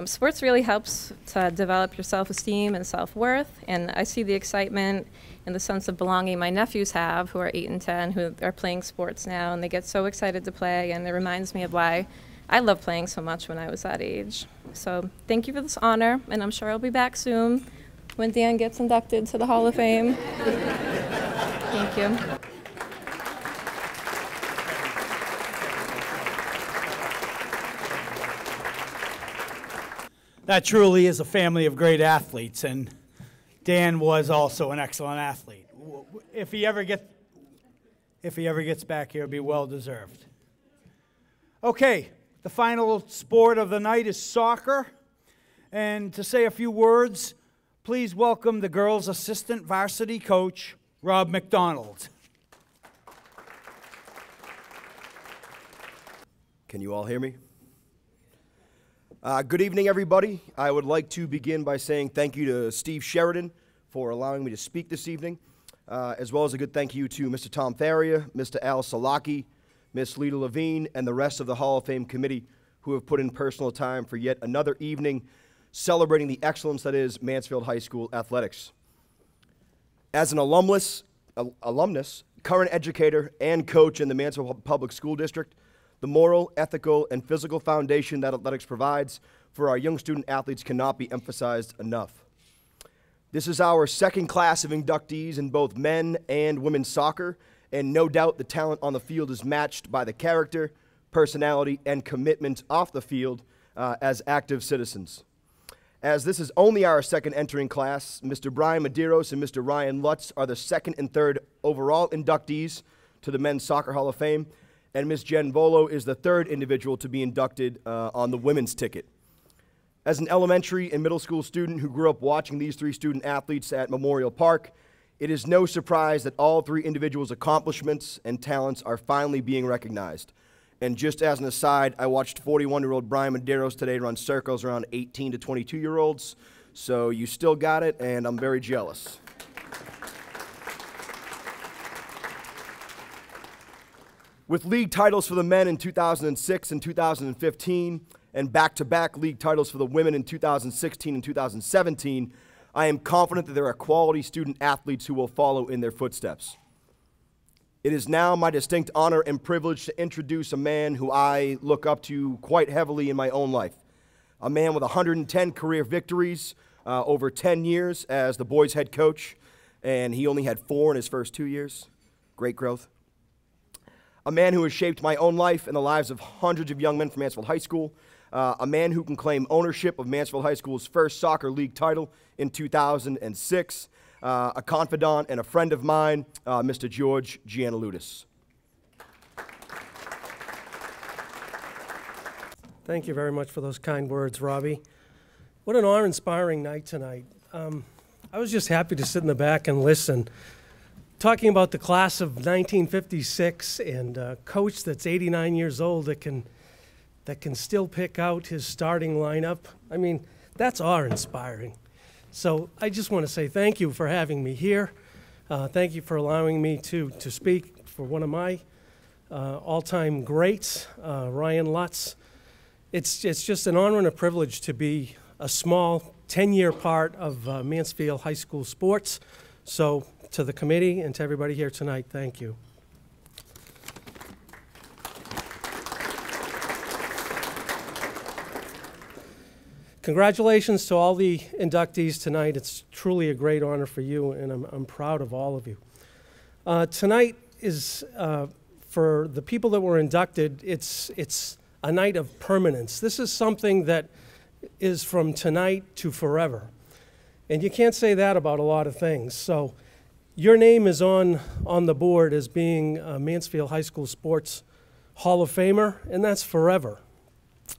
E: Sports really helps to develop your self-esteem and self-worth, and I see the excitement and the sense of belonging my nephews have, who are 8 and 10, who are playing sports now, and they get so excited to play, and it reminds me of why I loved playing so much when I was that age. So thank you for this honor, and I'm sure I'll be back soon when Dan gets inducted to the Hall of Fame. Thank you.
A: That truly is a family of great athletes, and Dan was also an excellent athlete. If he ever gets back here, it'll be well deserved. Okay, The final sport of the night is soccer. And to say a few words, please welcome the girls' assistant varsity coach, Rob McDonald.
C: Can you all hear me? Good evening, everybody. I would like to begin by saying thank you to Steve Sheridan for allowing me to speak this evening, as well as a good thank you to Mr. Tom Faria, Mr. Al Salaki, Ms. Leda Levine, and the rest of the Hall of Fame committee who have put in personal time for yet another evening celebrating the excellence that is Mansfield High School athletics. As an alumnus, current educator, and coach in the Mansfield Public School District, the moral, ethical, and physical foundation that athletics provides for our young student athletes cannot be emphasized enough. This is our second class of inductees in both men and women's soccer, and no doubt the talent on the field is matched by the character, personality, and commitment off the field as active citizens. As this is only our second entering class, Mr. Brian Medeiros and Mr. Ryan Lutz are the second and third overall inductees to the Men's Soccer Hall of Fame, and Ms. Jen Volo is the third individual to be inducted on the women's ticket. As an elementary and middle school student who grew up watching these three student athletes at Memorial Park, it is no surprise that all three individuals' accomplishments and talents are finally being recognized. And just as an aside, I watched 41-year-old Brian Medeiros today run circles around 18 to 22-year-olds, so you still got it, and I'm very jealous. With league titles for the men in 2006 and 2015, and back-to-back league titles for the women in 2016 and 2017, I am confident that there are quality student athletes who will follow in their footsteps. It is now my distinct honor and privilege to introduce a man who I look up to quite heavily in my own life. A man with 110 career victories over 10 years as the boys' head coach, and he only had 4 in his first 2 years. Great growth. A man who has shaped my own life and the lives of hundreds of young men from Mansfield High School. A man who can claim ownership of Mansfield High School's first soccer league title in 2006. A confidant and a friend of mine, Mr. George Giannaludis.
V: Thank you very much for those kind words, Robbie. What an awe-inspiring night tonight. I was just happy to sit in the back and listen. Talking about the class of 1956 and a coach that's 89 years old that can still pick out his starting lineup. I mean, that's awe-inspiring. So I just want to say thank you for having me here. Thank you for allowing me to speak for one of my all-time greats, Ryan Lutz. It's just an honor and a privilege to be a small 10-year part of Mansfield High School sports. So to the committee and to everybody here tonight, thank you. Congratulations to all the inductees tonight. It's truly a great honor for you, and I'm proud of all of you. Tonight is, for the people that were inducted, it's a night of permanence. This is something that is from tonight to forever. And you can't say that about a lot of things. So your name is on the board as being a Mansfield High School Sports Hall of Famer, and that's forever.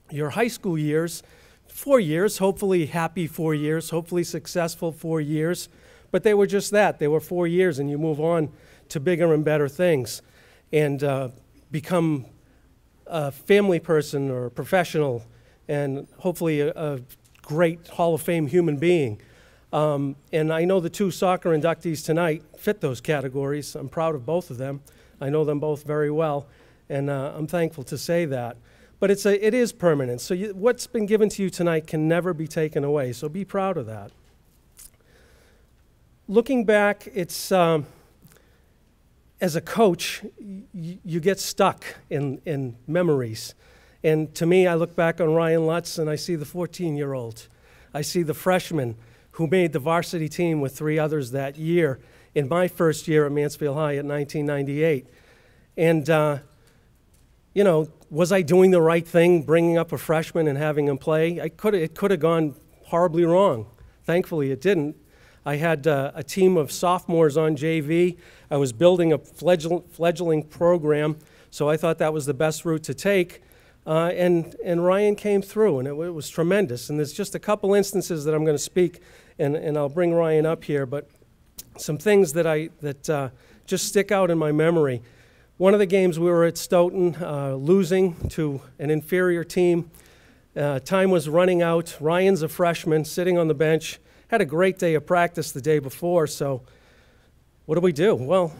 V: Your high school years, 4 years, hopefully happy 4 years, hopefully successful 4 years, but they were just that. They were 4 years, and you move on to bigger and better things and become a family person or a professional and hopefully a great Hall of Fame human being. And I know the 2 soccer inductees tonight fit those categories. I'm proud of both of them. I know them both very well, and I'm thankful to say that. But it is permanent. So what's been given to you tonight can never be taken away. So be proud of that. Looking back, it's as a coach, you get stuck in memories. And to me, I look back on Ryan Lutz and I see the 14-year-old. I see the freshman who made the varsity team with 3 others that year in my first year at Mansfield High in 1998. And, you know, was I doing the right thing, bringing up a freshman and having him play? It could have gone horribly wrong. Thankfully, it didn't. I had a team of sophomores on JV. I was building a fledgling program, so I thought that was the best route to take. And Ryan came through, and it was tremendous. And there's just a couple instances that I'm going to speak, and I'll bring Ryan up here, but some things that just stick out in my memory. One of the games we were at Stoughton, losing to an inferior team. Time was running out. Ryan's a freshman, sitting on the bench. Had a great day of practice the day before, so what do? Well,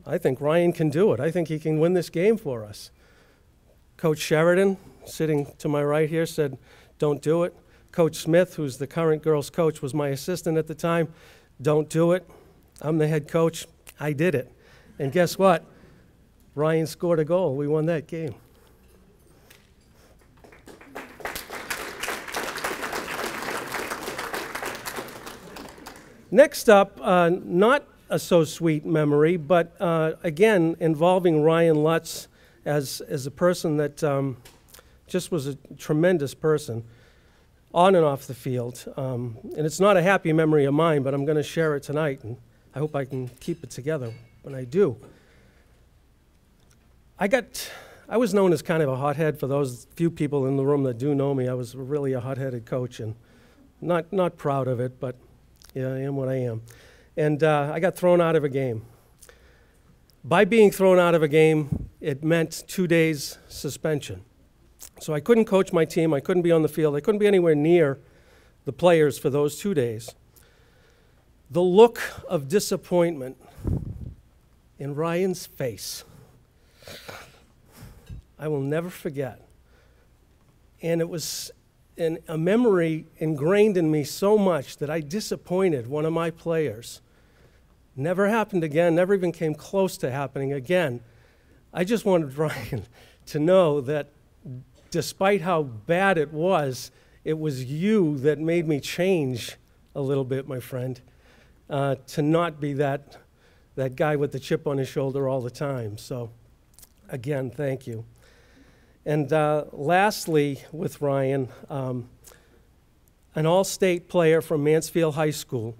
V: I think Ryan can do it. I think he can win this game for us. Coach Sheridan, sitting to my right here, said, don't do it. Coach Smith, who's the current girls' coach, was my assistant at the time. Don't do it. I'm the head coach. I did it. And guess what? Ryan scored a goal. We won that game. Next up, not a so sweet memory, but again, involving Ryan Lutz as a person that just was a tremendous person on and off the field. And it's not a happy memory of mine, but I'm going to share it tonight, and I hope I can keep it together when I do. I was known as kind of a hothead. For those few people in the room that do know me, I was really a hot-headed coach, and not proud of it, but yeah, I am what I am. And I got thrown out of a game. By being thrown out of a game, it meant 2 days suspension. So I couldn't coach my team, I couldn't be on the field, I couldn't be anywhere near the players for those 2 days. The look of disappointment in Ryan's face, I will never forget. And it was a memory ingrained in me so much that I disappointed one of my players. Never happened again, never even came close to happening again. I just wanted Ryan to know that despite how bad it was you that made me change a little bit, my friend, to not be that guy with the chip on his shoulder all the time. So, again, thank you. And lastly, with Ryan, an all-state player from Mansfield High School.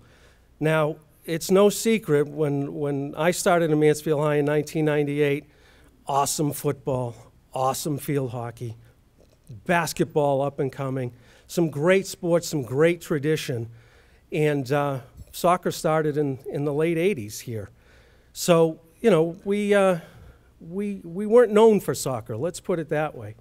V: Now, it's no secret, when I started in Mansfield High in 1998, awesome football, awesome field hockey, basketball up and coming, some great sports, some great tradition. And soccer started in the late 80s here. So, you know, we weren't known for soccer, let's put it that way.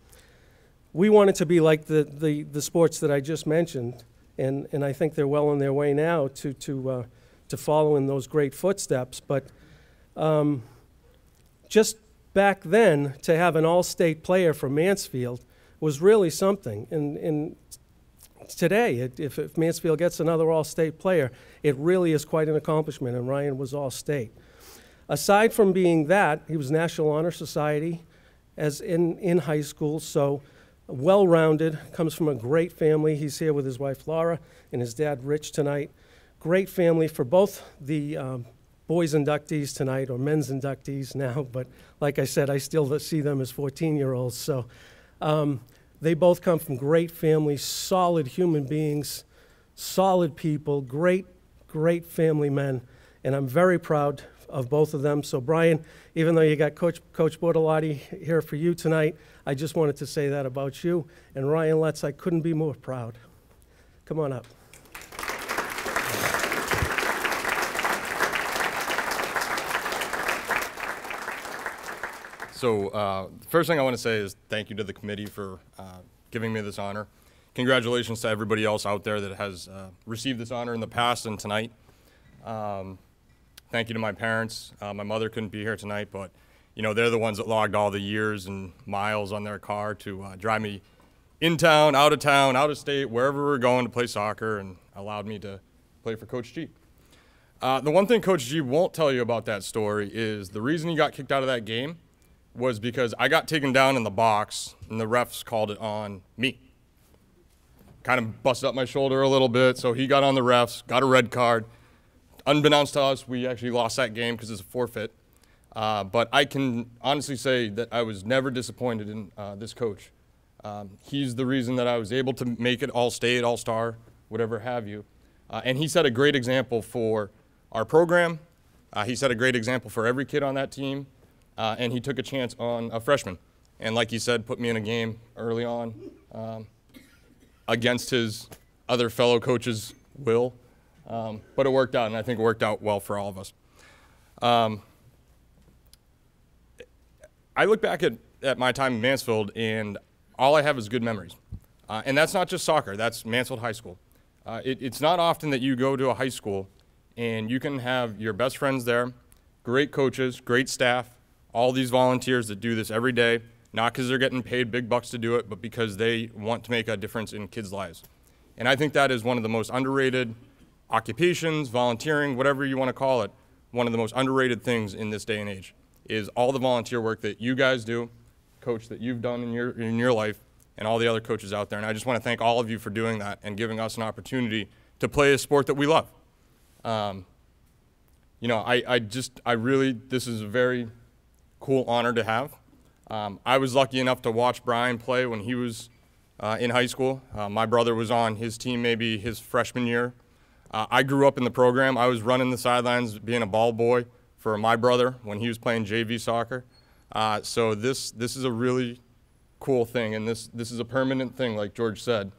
V: We wanted to be like the sports that I just mentioned, and I think they're well on their way now to follow in those great footsteps. But just back then, to have an all-state player from Mansfield was really something. And today, if Mansfield gets another all-state player, it really is quite an accomplishment, and Ryan was all-state. Aside from being that, he was National Honor Society as in high school, so well-rounded, comes from a great family. He's here with his wife Laura and his dad Rich tonight. Great family for both the boys inductees tonight, or men's inductees now, but like I said, I still see them as 14-year-olds. So they both come from great families, solid human beings, solid people, great family men, and I'm very proud of both of them. So Brian, even though you got Coach Bortolotti here for you tonight, I just wanted to say that about you. And Ryan Lutz, I couldn't be more proud. Come on up.
D: So the first thing I want to say is thank you to the committee for giving me this honor. Congratulations to everybody else out there that has received this honor in the past and tonight. Thank you to my parents. My mother couldn't be here tonight, but you know, they're the ones that logged all the years and miles on their car to drive me in town, out of state, wherever we were going to play soccer, and allowed me to play for Coach G. The one thing Coach G won't tell you about that story is the reason he got kicked out of that game was because I got taken down in the box, and the refs called it on me. Kind of busted up my shoulder a little bit, so he got on the refs, got a red card. Unbeknownst to us, we actually lost that game because it's a forfeit. But I can honestly say that I was never disappointed in this coach. He's the reason that I was able to make it all-state, all-star, whatever have you. And he set a great example for our program. He set a great example for every kid on that team. And he took a chance on a freshman. and like he said, put me in a game early on against his other fellow coaches' will. But it worked out, and I think it worked out well for all of us. I look back at my time in Mansfield, and all I have is good memories. And that's not just soccer, that's Mansfield High School. It's not often that you go to a high school and you can have your best friends there, great coaches, great staff, all these volunteers that do this every day, not because they're getting paid big bucks to do it, but because they want to make a difference in kids' lives. And I think that is one of the most underrated occupations, volunteering, whatever you want to call it, one of the most underrated things in this day and age is all the volunteer work that you guys do, Coach, that you've done in your life, and all the other coaches out there. And I just want to thank all of you for doing that and giving us an opportunity to play a sport that we love. You know, I really, this is a very cool honor to have. I was lucky enough to watch Brian play when he was in high school. My brother was on his team maybe his freshman year. I grew up in the program. I was running the sidelines, being a ball boy for my brother when he was playing JV soccer. So this is a really cool thing, and this is a permanent thing, like George said,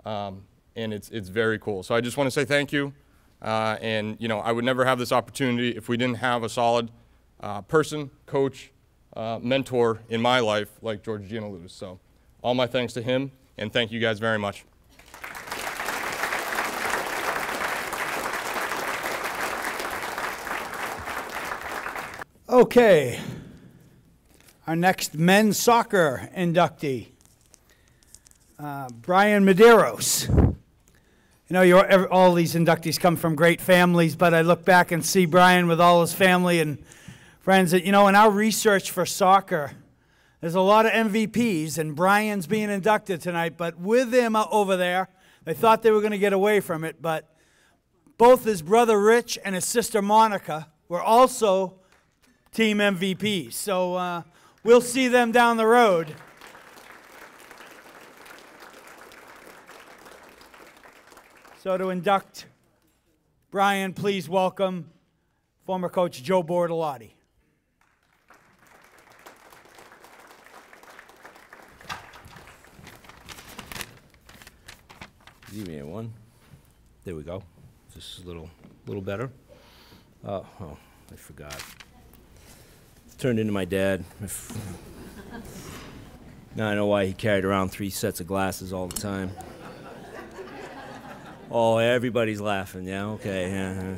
D: and it's very cool. So I just want to say thank you, and you know, I would never have this opportunity if we didn't have a solid person, coach, mentor in my life like George Giannaluce. So all my thanks to him, and thank you guys very much.
A: Okay, our next men's soccer inductee, Brian Medeiros. You know, all these inductees come from great families, but I look back and see Brian with all his family and friends. That, you know, in our research for soccer, there's a lot of MVPs, and Brian's being inducted tonight, but with him over there, they thought they were going to get away from it, but both his brother Rich and his sister Monica were also team MVPs. So we'll see them down the road. So to induct Brian, please welcome former coach Joe Bortolotti.
F: Good evening, everyone. There we go. Just a little better. Oh, I forgot. Turned into my dad. Now I know why he carried around 3 sets of glasses all the time. Oh, everybody's laughing. Yeah, okay. Yeah.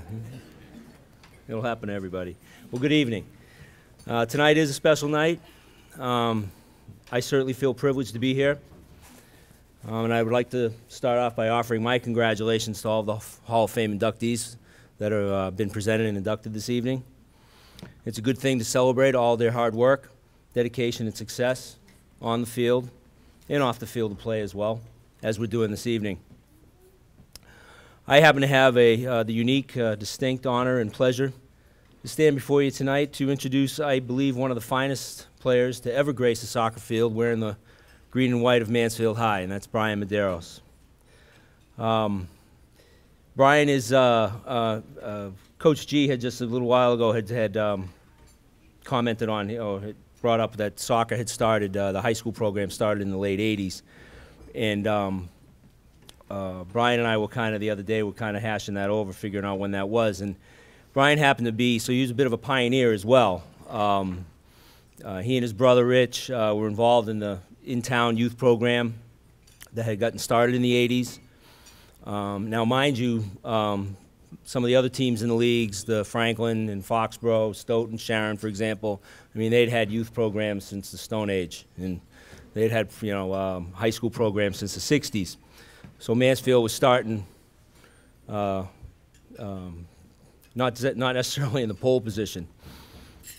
F: It'll happen to everybody. Well, good evening. Tonight is a special night. I certainly feel privileged to be here. And I would like to start off by offering my congratulations to all the Hall of Fame inductees that have been presented and inducted this evening. It's a good thing to celebrate all their hard work, dedication, and success on the field and off the field of play as well, as we're doing this evening. I happen to have the unique, distinct honor and pleasure to stand before you tonight to introduce, I believe, one of the finest players to ever grace a soccer field wearing the green and white of Mansfield High, and that's Brian Medeiros. Brian is, Coach G had just a little while ago had commented on, had brought up that soccer had started, the high school program started in the late 80s. And Brian and I were the other day, hashing that over, figuring out when that was. And Brian happened to be, so he was a bit of a pioneer as well. He and his brother Rich were involved in the in-town youth program that had gotten started in the 80s. Now, mind you, some of the other teams in the leagues, the Franklin and Foxborough, Stoughton, Sharon, for example, I mean, they'd had youth programs since the Stone Age, and they'd had, high school programs since the 60s. So Mansfield was starting, not necessarily in the pole position.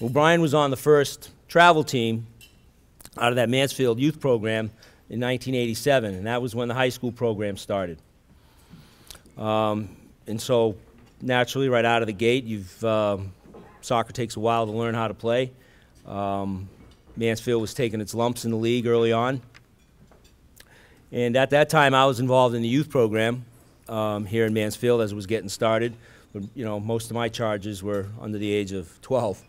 F: Well, Brian was on the first travel team out of that Mansfield youth program in 1987, and that was when the high school program started. And so, naturally, right out of the gate, soccer takes a while to learn how to play. Mansfield was taking its lumps in the league early on. And at that time, I was involved in the youth program here in Mansfield as it was getting started. But, most of my charges were under the age of 12.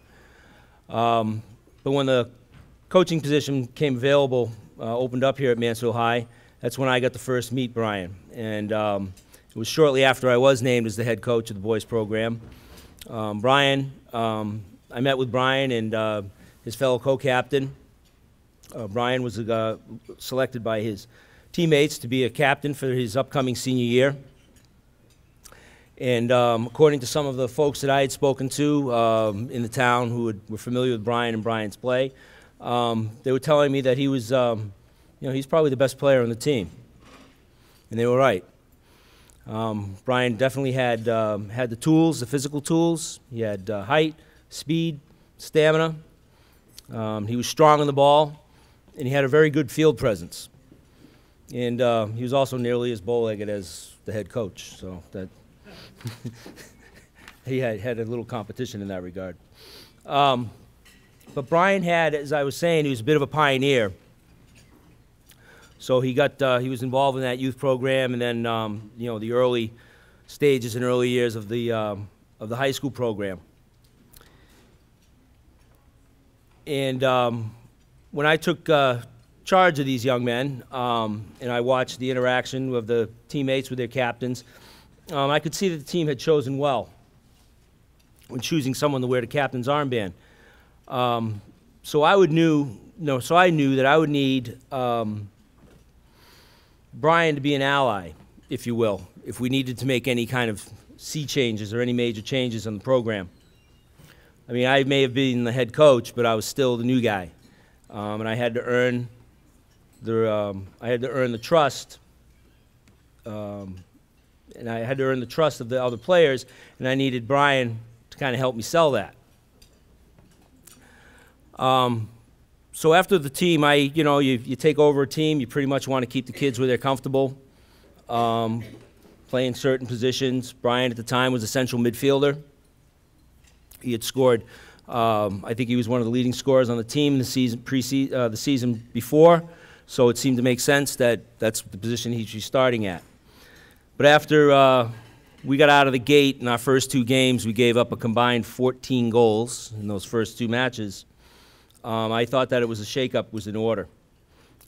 F: But when the coaching position came available, opened up here at Mansfield High, that's when I got to first meet Brian. And it was shortly after I was named as the head coach of the boys program. Brian, I met with Brian and his fellow co-captain. Brian was selected by his teammates to be a captain for his upcoming senior year. And according to some of the folks that I had spoken to in the town who were familiar with Brian and Brian's play, they were telling me that he was, he's probably the best player on the team. And they were right. Brian definitely had the tools, the physical tools. He had height, speed, stamina. He was strong on the ball, and he had a very good field presence. And he was also nearly as bow-legged as the head coach, so that he had a little competition in that regard. But Brian had, as I was saying, he was a bit of a pioneer. So he was involved in that youth program, and then the early stages and early years of the high school program. And when I took charge of these young men, and I watched the interaction of the teammates with their captains, I could see that the team had chosen well when choosing someone to wear the captain's armband. So I knew that I would need Brian to be an ally, if you will, if we needed to make any kind of sea changes or any major changes in the program. I mean, I may have been the head coach, but I was still the new guy, and I had to earn the trust, and I had to earn the trust of the other players, and I needed Brian to kind of help me sell that. So after the team, you take over a team, you pretty much want to keep the kids where they're comfortable, playing certain positions. Brian at the time was a central midfielder. He had scored, I think he was one of the leading scorers on the team the season before, so it seemed to make sense that that's the position he should be starting at. But after we got out of the gate in our first two games, we gave up a combined 14 goals in those first two matches. I thought that a shakeup was in order,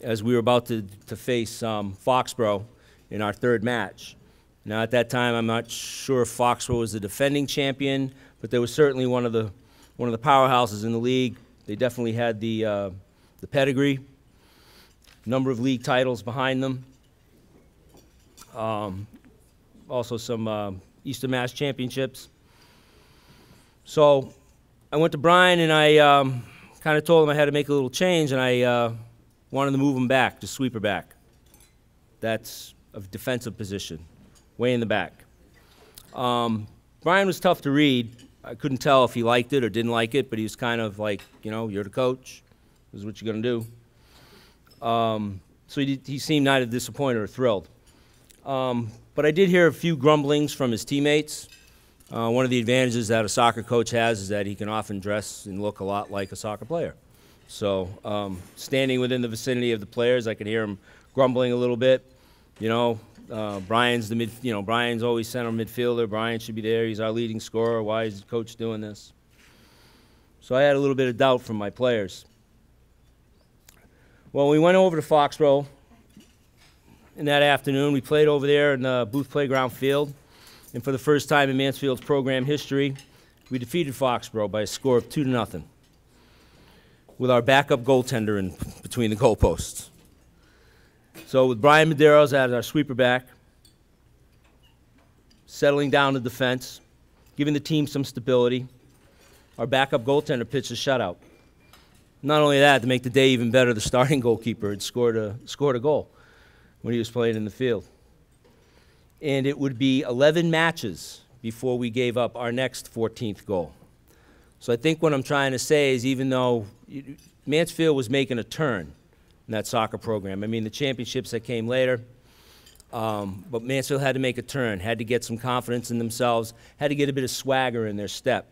F: as we were about to face Foxborough in our third match. Now, at that time, I'm not sure if Foxborough was the defending champion, but they were certainly one of the powerhouses in the league. They definitely had the pedigree, number of league titles behind them. Also some Eastern Mass championships. So I went to Brian and I kind of told him I had to make a little change, and I wanted to move him back, to sweeper back. That's a defensive position, way in the back. Brian was tough to read. I couldn't tell if he liked it or didn't like it, but he was kind of like, you're the coach. This is what you're going to do. So he seemed neither disappointed or thrilled. But I did hear a few grumblings from his teammates. One of the advantages that a soccer coach has is that he can often dress and look a lot like a soccer player. So standing within the vicinity of the players, I could hear him grumbling a little bit. Brian's Brian's always center midfielder. Brian should be there. He's our leading scorer. Why is the coach doing this? So I had a little bit of doubt from my players. Well, we went over to Foxborough in that afternoon. We played over there in the Booth Playground Field. And for the first time in Mansfield's program history, we defeated Foxborough by a score of 2-0 with our backup goaltender in between the goalposts. So with Brian Medeiros as our sweeper back, settling down the defense, giving the team some stability, our backup goaltender pitched a shutout. Not only that, to make the day even better, the starting goalkeeper had scored a goal when he was playing in the field. And it would be 11 matches before we gave up our next 14th goal. So I think what I'm trying to say is, even though Mansfield was making a turn in that soccer program, I mean, the championships that came later, but Mansfield had to make a turn, had to get some confidence in themselves, had to get a bit of swagger in their step.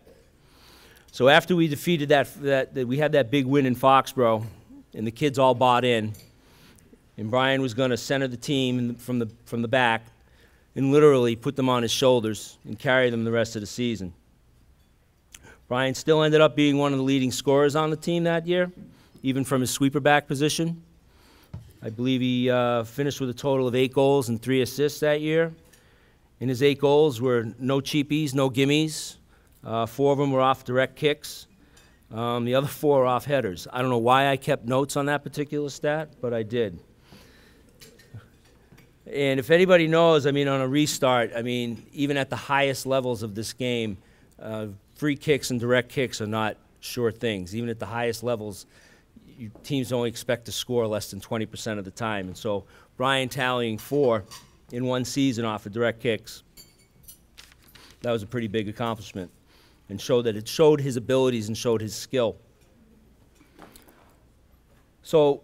F: So after we defeated we had that big win in Foxborough, and the kids all bought in, and Brian was going to center the team from the back, and literally put them on his shoulders and carry them the rest of the season. Brian still ended up being one of the leading scorers on the team that year, even from his sweeper back position. I believe he finished with a total of 8 goals and 3 assists that year. And his 8 goals were no cheapies, no gimmies. 4 of them were off direct kicks. The other 4 were off headers. I don't know why I kept notes on that particular stat, but I did. And if anybody knows, I mean, on a restart, I mean, even at the highest levels of this game, free kicks and direct kicks are not sure things. Even at the highest levels, teams only expect to score less than 20% of the time. And so Brian tallying 4 in one season off of direct kicks, that was a pretty big accomplishment, and showed that it showed his abilities and showed his skill. So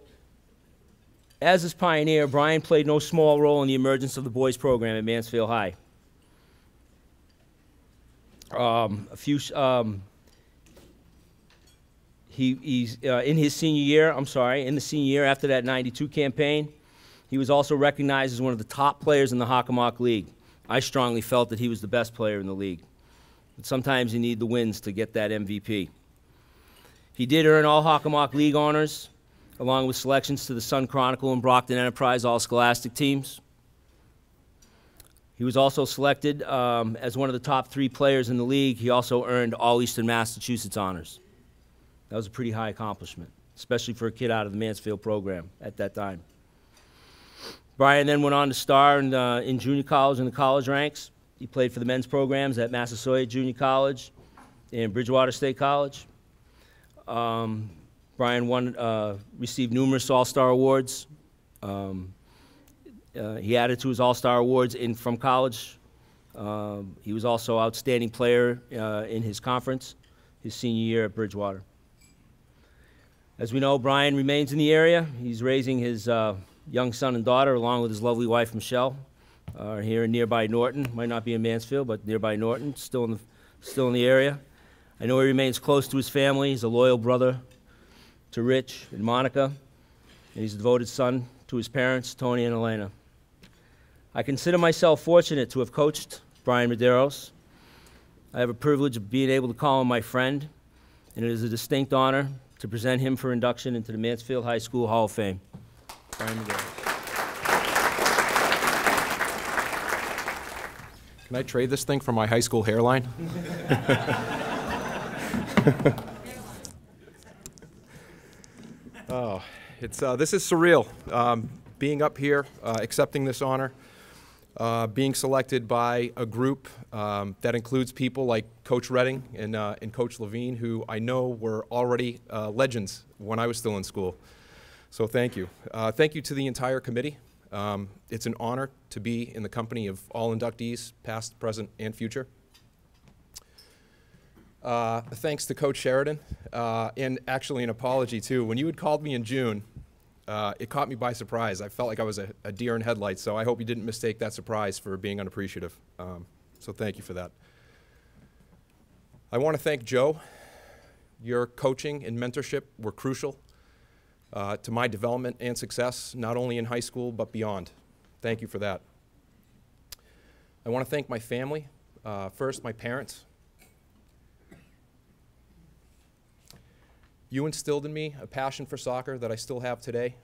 F: as his pioneer, Brian played no small role in the emergence of the boys program at Mansfield High. In his senior year, in the senior year after that '92 campaign, he was also recognized as one of the top players in the Hockomock League. I strongly felt that he was the best player in the league. But sometimes you need the wins to get that MVP. He did earn all Hockomock League honors, along with selections to the Sun Chronicle and Brockton Enterprise All-Scholastic teams. He was also selected as one of the top 3 players in the league. He also earned all Eastern Massachusetts honors. That was a pretty high accomplishment, especially for a kid out of the Mansfield program at that time. Brian then went on to star in junior college in the college ranks. He played for the men's programs at Massasoit Junior College and Bridgewater State College. Brian received numerous All-Star awards. He added to his All-Star awards from college. He was also outstanding player in his conference his senior year at Bridgewater. As we know, Brian remains in the area. He's raising his young son and daughter along with his lovely wife, Michelle, here in nearby Norton. Might not be in Mansfield, but nearby Norton, still in the area. I know he remains close to his family. He's a loyal brother to Rich and Monica, and he's a devoted son to his parents, Tony and Elena. I consider myself fortunate to have coached Brian Medeiros. I have a privilege of being able to call him my friend, and it is a distinct honor to present him for induction into the Mansfield High School Hall of Fame. Brian Medeiros.
B: Can I trade this thing for my high school hairline? Oh, this is surreal. Being up here, accepting this honor, being selected by a group that includes people like Coach Redding and Coach Levine, who I know were already legends when I was still in school. So thank you. Thank you to the entire committee. It's an honor to be in the company of all inductees, past, present, and future. Thanks to Coach Sheridan, and actually an apology too. When you had called me in June, it caught me by surprise. I felt like I was a deer in headlights, so I hope you didn't mistake that surprise for being unappreciative. So thank you for that. I want to thank Joe. Your coaching and mentorship were crucial to my development and success, not only in high school, but beyond. Thank you for that. I want to thank my family. First, my parents. You instilled in me a passion for soccer that I still have today,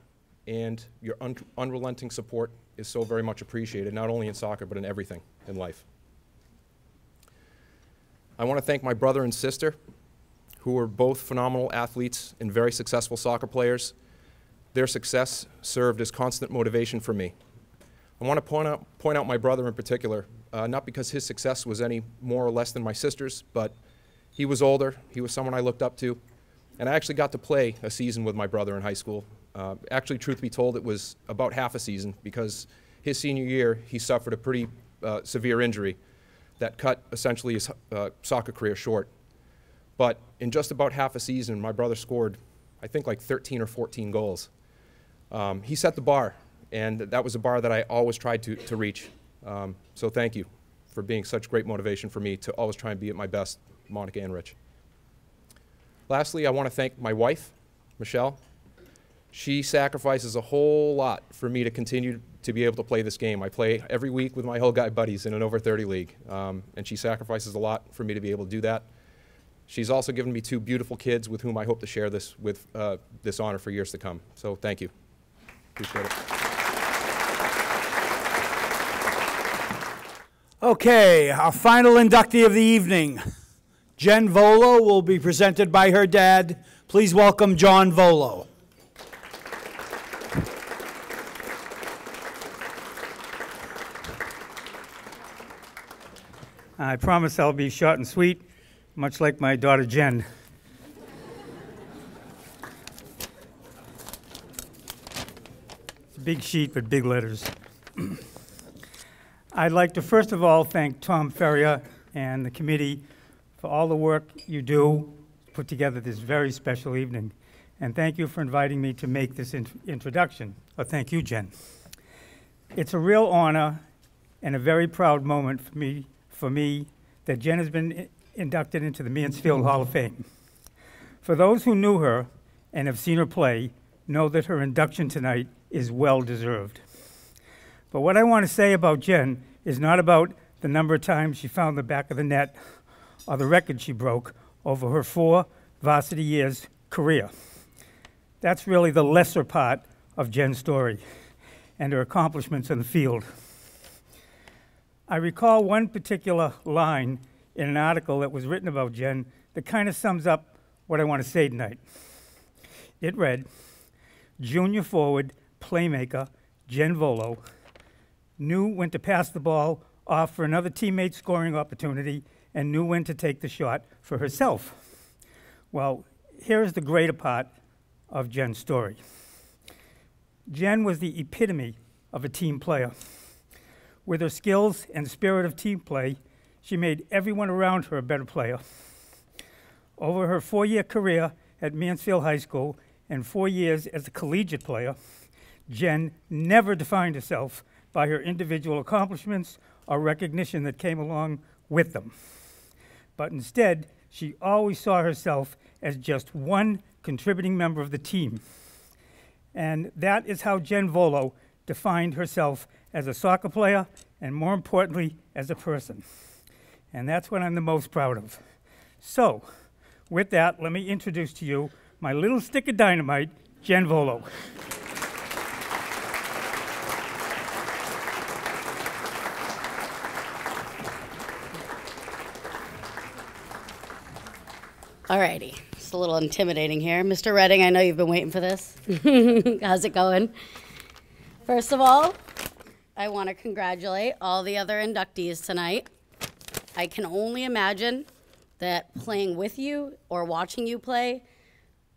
B: and your unrelenting support is so very much appreciated, not only in soccer, but in everything in life. I want to thank my brother and sister, who are both phenomenal athletes and very successful soccer players. Their success served as constant motivation for me. I want to point out my brother in particular, not because his success was any more or less than my sister's, but he was older, he was someone I looked up to, and I actually got to play a season with my brother in high school. Actually, truth be told, it was about half a season, because his senior year, he suffered a pretty severe injury that cut essentially his soccer career short. But in just about half a season, my brother scored, I think, like 13 or 14 goals. He set the bar, and that was a bar that I always tried to reach. So thank you for being such great motivation for me to always try and be at my best, Monica and Rich. Lastly, I want to thank my wife, Michelle. She sacrifices a whole lot for me to continue to be able to play this game. I play every week with my whole guy buddies in an over 30 league, and she sacrifices a lot for me to be able to do that. She's also given me 2 beautiful kids with whom I hope to share this honor for years to come. So thank you. Appreciate it.
A: Okay, our final inductee of the evening, Jen Volo, will be presented by her dad. Please welcome John Volo.
G: I promise I'll be short and sweet, much like my daughter Jen. It's a big sheet with big letters. I'd like to first of all thank Tom Faria and the committee for all the work you do to put together this very special evening. And thank you for inviting me to make this introduction. Oh, thank you, Jen. It's a real honor and a very proud moment for me that Jen has been inducted into the Mansfield Hall of Fame. For those who knew her and have seen her play, know that her induction tonight is well deserved. But what I want to say about Jen is not about the number of times she found the back of the net or the record she broke over her 4 varsity years career. That's really the lesser part of Jen's story and her accomplishments in the field. I recall one particular line in an article that was written about Jen that kind of sums up what I want to say tonight. It read, "Junior forward, playmaker, Jen Volo, knew when to pass the ball off for another teammate's scoring opportunity and knew when to take the shot for herself." Well, here's the greater part of Jen's story. Jen was the epitome of a team player. With her skills and spirit of team play, she made everyone around her a better player. Over her 4-year career at Mansfield High School and 4 years as a collegiate player, Jen never defined herself by her individual accomplishments or recognition that came along with them. But instead, she always saw herself as just one contributing member of the team. And that is how Jen Volo defined herself as a soccer player and, more importantly, as a person. And that's what I'm the most proud of. So, with that, let me introduce to you my little stick of dynamite, Jen Volo.
H: Alrighty, it's a little intimidating here. Mr. Redding, I know you've been waiting for this. How's it going? First of all, I want to congratulate all the other inductees tonight. I can only imagine that playing with you or watching you play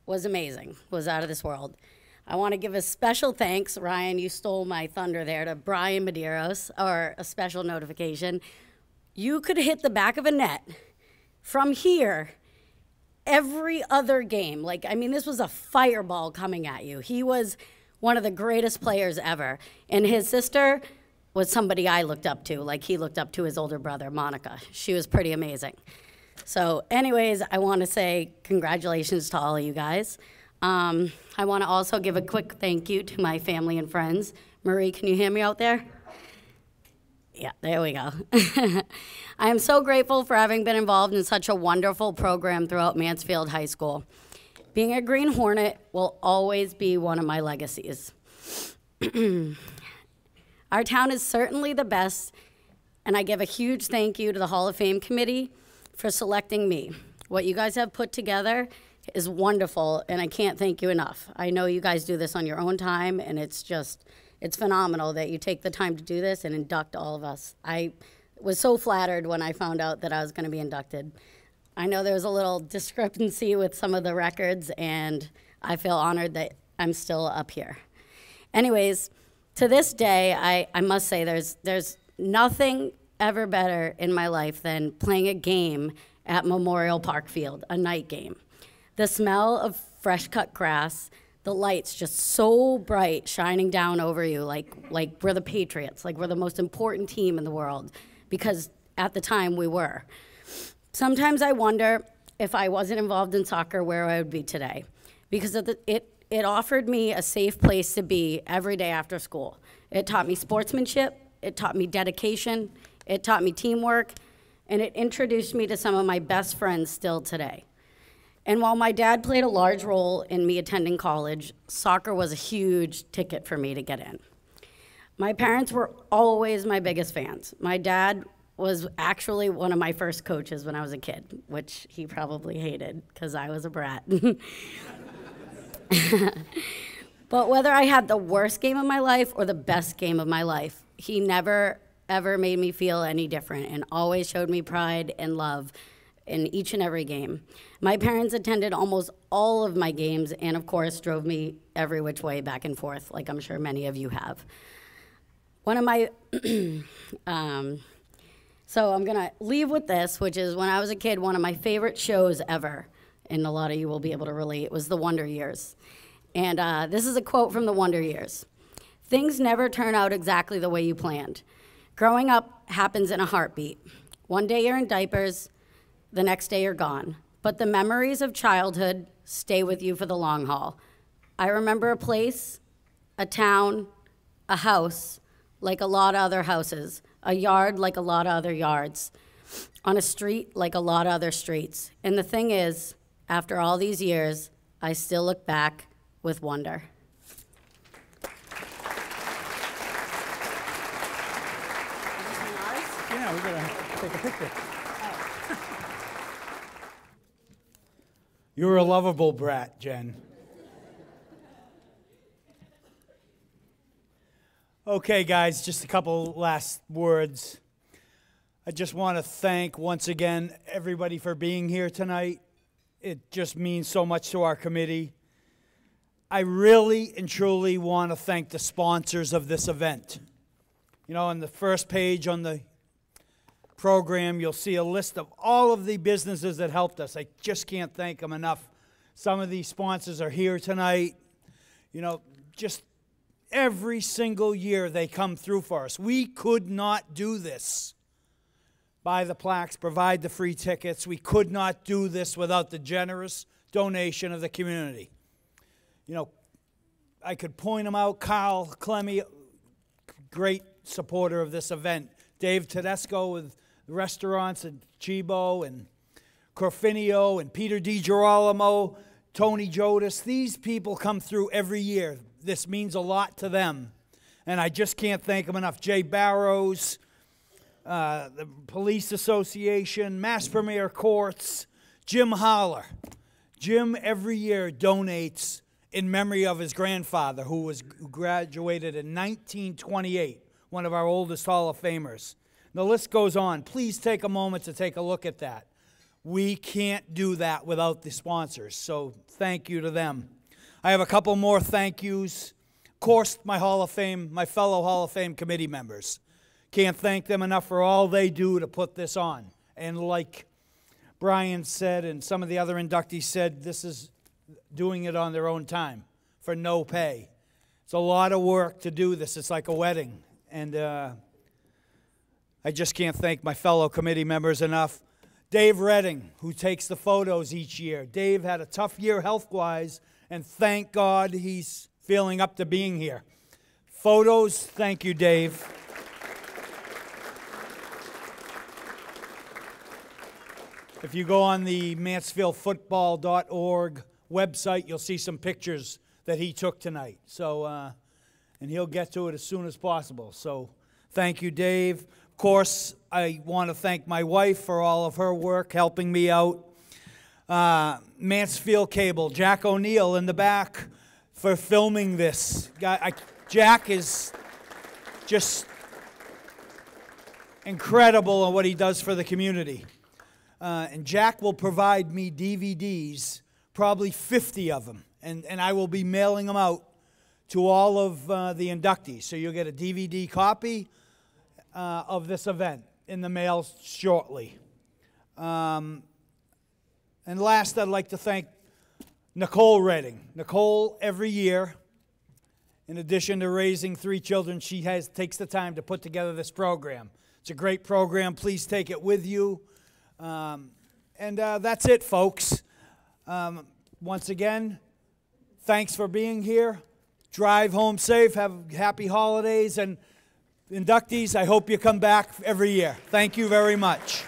H: was amazing, was out of this world. I want to give a special thanks, Ryan, you stole my thunder there, to Brian Medeiros, or a special notification. You could hit the back of a net from here every other game. Like, I mean, this was a fireball coming at you. He was one of the greatest players ever. And his sister was somebody I looked up to, like he looked up to his older brother, Monica. She was pretty amazing. So anyways, I want to say congratulations to all of you guys. I want to also give a quick thank you to my family and friends. Marie, can you hear me out there? Yeah, there we go. I am so grateful for having been involved in such a wonderful program throughout Mansfield High School. Being a Green Hornet will always be one of my legacies. Our town is certainly the best, and I give a huge thank you to the Hall of Fame committee for selecting me. What you guys have put together is wonderful, and I can't thank you enough. I know you guys do this on your own time, and it's phenomenal that you take the time to do this and induct all of us. I was so flattered when I found out that I was going to be inducted. I know there was a little discrepancy with some of the records, and I feel honored that I'm still up here. Anyways, to this day, I must say there's nothing ever better in my life than playing a game at Memorial Park Field, a night game. The smell of fresh cut grass, the lights just so bright shining down over you like we're the Patriots, like we're the most important team in the world, because at the time we were. Sometimes I wonder if I wasn't involved in soccer where I would be today, because it offered me a safe place to be every day after school. It taught me sportsmanship, it taught me dedication, it taught me teamwork, and it introduced me to some of my best friends still today. And while my dad played a large role in me attending college, soccer was a huge ticket for me to get in. My parents were always my biggest fans. My dad was actually one of my first coaches when I was a kid, which he probably hated because I was a brat. But whether I had the worst game of my life or the best game of my life, he never, ever made me feel any different and always showed me pride and love in each and every game. My parents attended almost all of my games and, of course, drove me every which way back and forth, like I'm sure many of you have. One of my, so I'm gonna leave with this, which is when I was a kid, one of my favorite shows ever, and a lot of you will be able to relate, was The Wonder Years. And this is a quote from The Wonder Years. "Things never turn out exactly the way you planned. Growing up happens in a heartbeat. One day you're in diapers, the next day you're gone. But the memories of childhood stay with you for the long haul. I remember a place, a town, a house, like a lot of other houses, a yard like a lot of other yards, on a street like a lot of other streets. And the thing is, after all these years, I still look back with wonder."
A: Yeah, we're gonna take a picture. You're a lovable brat, Jen. Okay, guys, just a couple last words. I just want to thank once again everybody for being here tonight. It just means so much to our committee. I really and truly want to thank the sponsors of this event. You know, on the first page on the program, you'll see a list of all of the businesses that helped us. I just can't thank them enough. Some of these sponsors are here tonight. You know, just every single year they come through for us. We could not do this. Buy the plaques, provide the free tickets. We could not do this without the generous donation of the community. You know, I could point them out. Carl Clemmy, great supporter of this event. Dave Tedesco with the restaurants and Chibo and Corfinio and Peter DiGirolamo, Tony Jodis. These people come through every year. This means a lot to them. And I just can't thank them enough. Jay Barrows, the Police Association, Mass Premier Courts, Jim Holler. Jim every year donates in memory of his grandfather, who graduated in 1928, one of our oldest Hall of Famers. The list goes on. Please take a moment to take a look at that. We can't do that without the sponsors, so thank you to them. I have a couple more thank yous. Of course, my fellow Hall of Fame committee members. Can't thank them enough for all they do to put this on. And like Brian said and some of the other inductees said, this is doing it on their own time for no pay. It's a lot of work to do this. It's like a wedding. And I just can't thank my fellow committee members enough. Dave Redding, who takes the photos each year. Dave had a tough year health-wise, and thank God he's feeling up to being here. Photos, thank you, Dave. If you go on the MansfieldFootball.org website, you'll see some pictures that he took tonight. So, and he'll get to it as soon as possible. So, thank you, Dave. Of course, I want to thank my wife for all of her work helping me out. Mansfield Cable, Jack O'Neill in the back for filming this. Jack is just incredible in what he does for the community. And Jack will provide me DVDs, probably 50 of them, and I will be mailing them out to all of the inductees. So you'll get a DVD copy of this event in the mail shortly. And last, I'd like to thank Nicole Redding. Nicole, every year, in addition to raising 3 children, she takes the time to put together this program. It's a great program. Please take it with you. And that's it, folks. Once again, thanks for being here. Drive home safe. Have happy holidays. And inductees, I hope you come back every year. Thank you very much.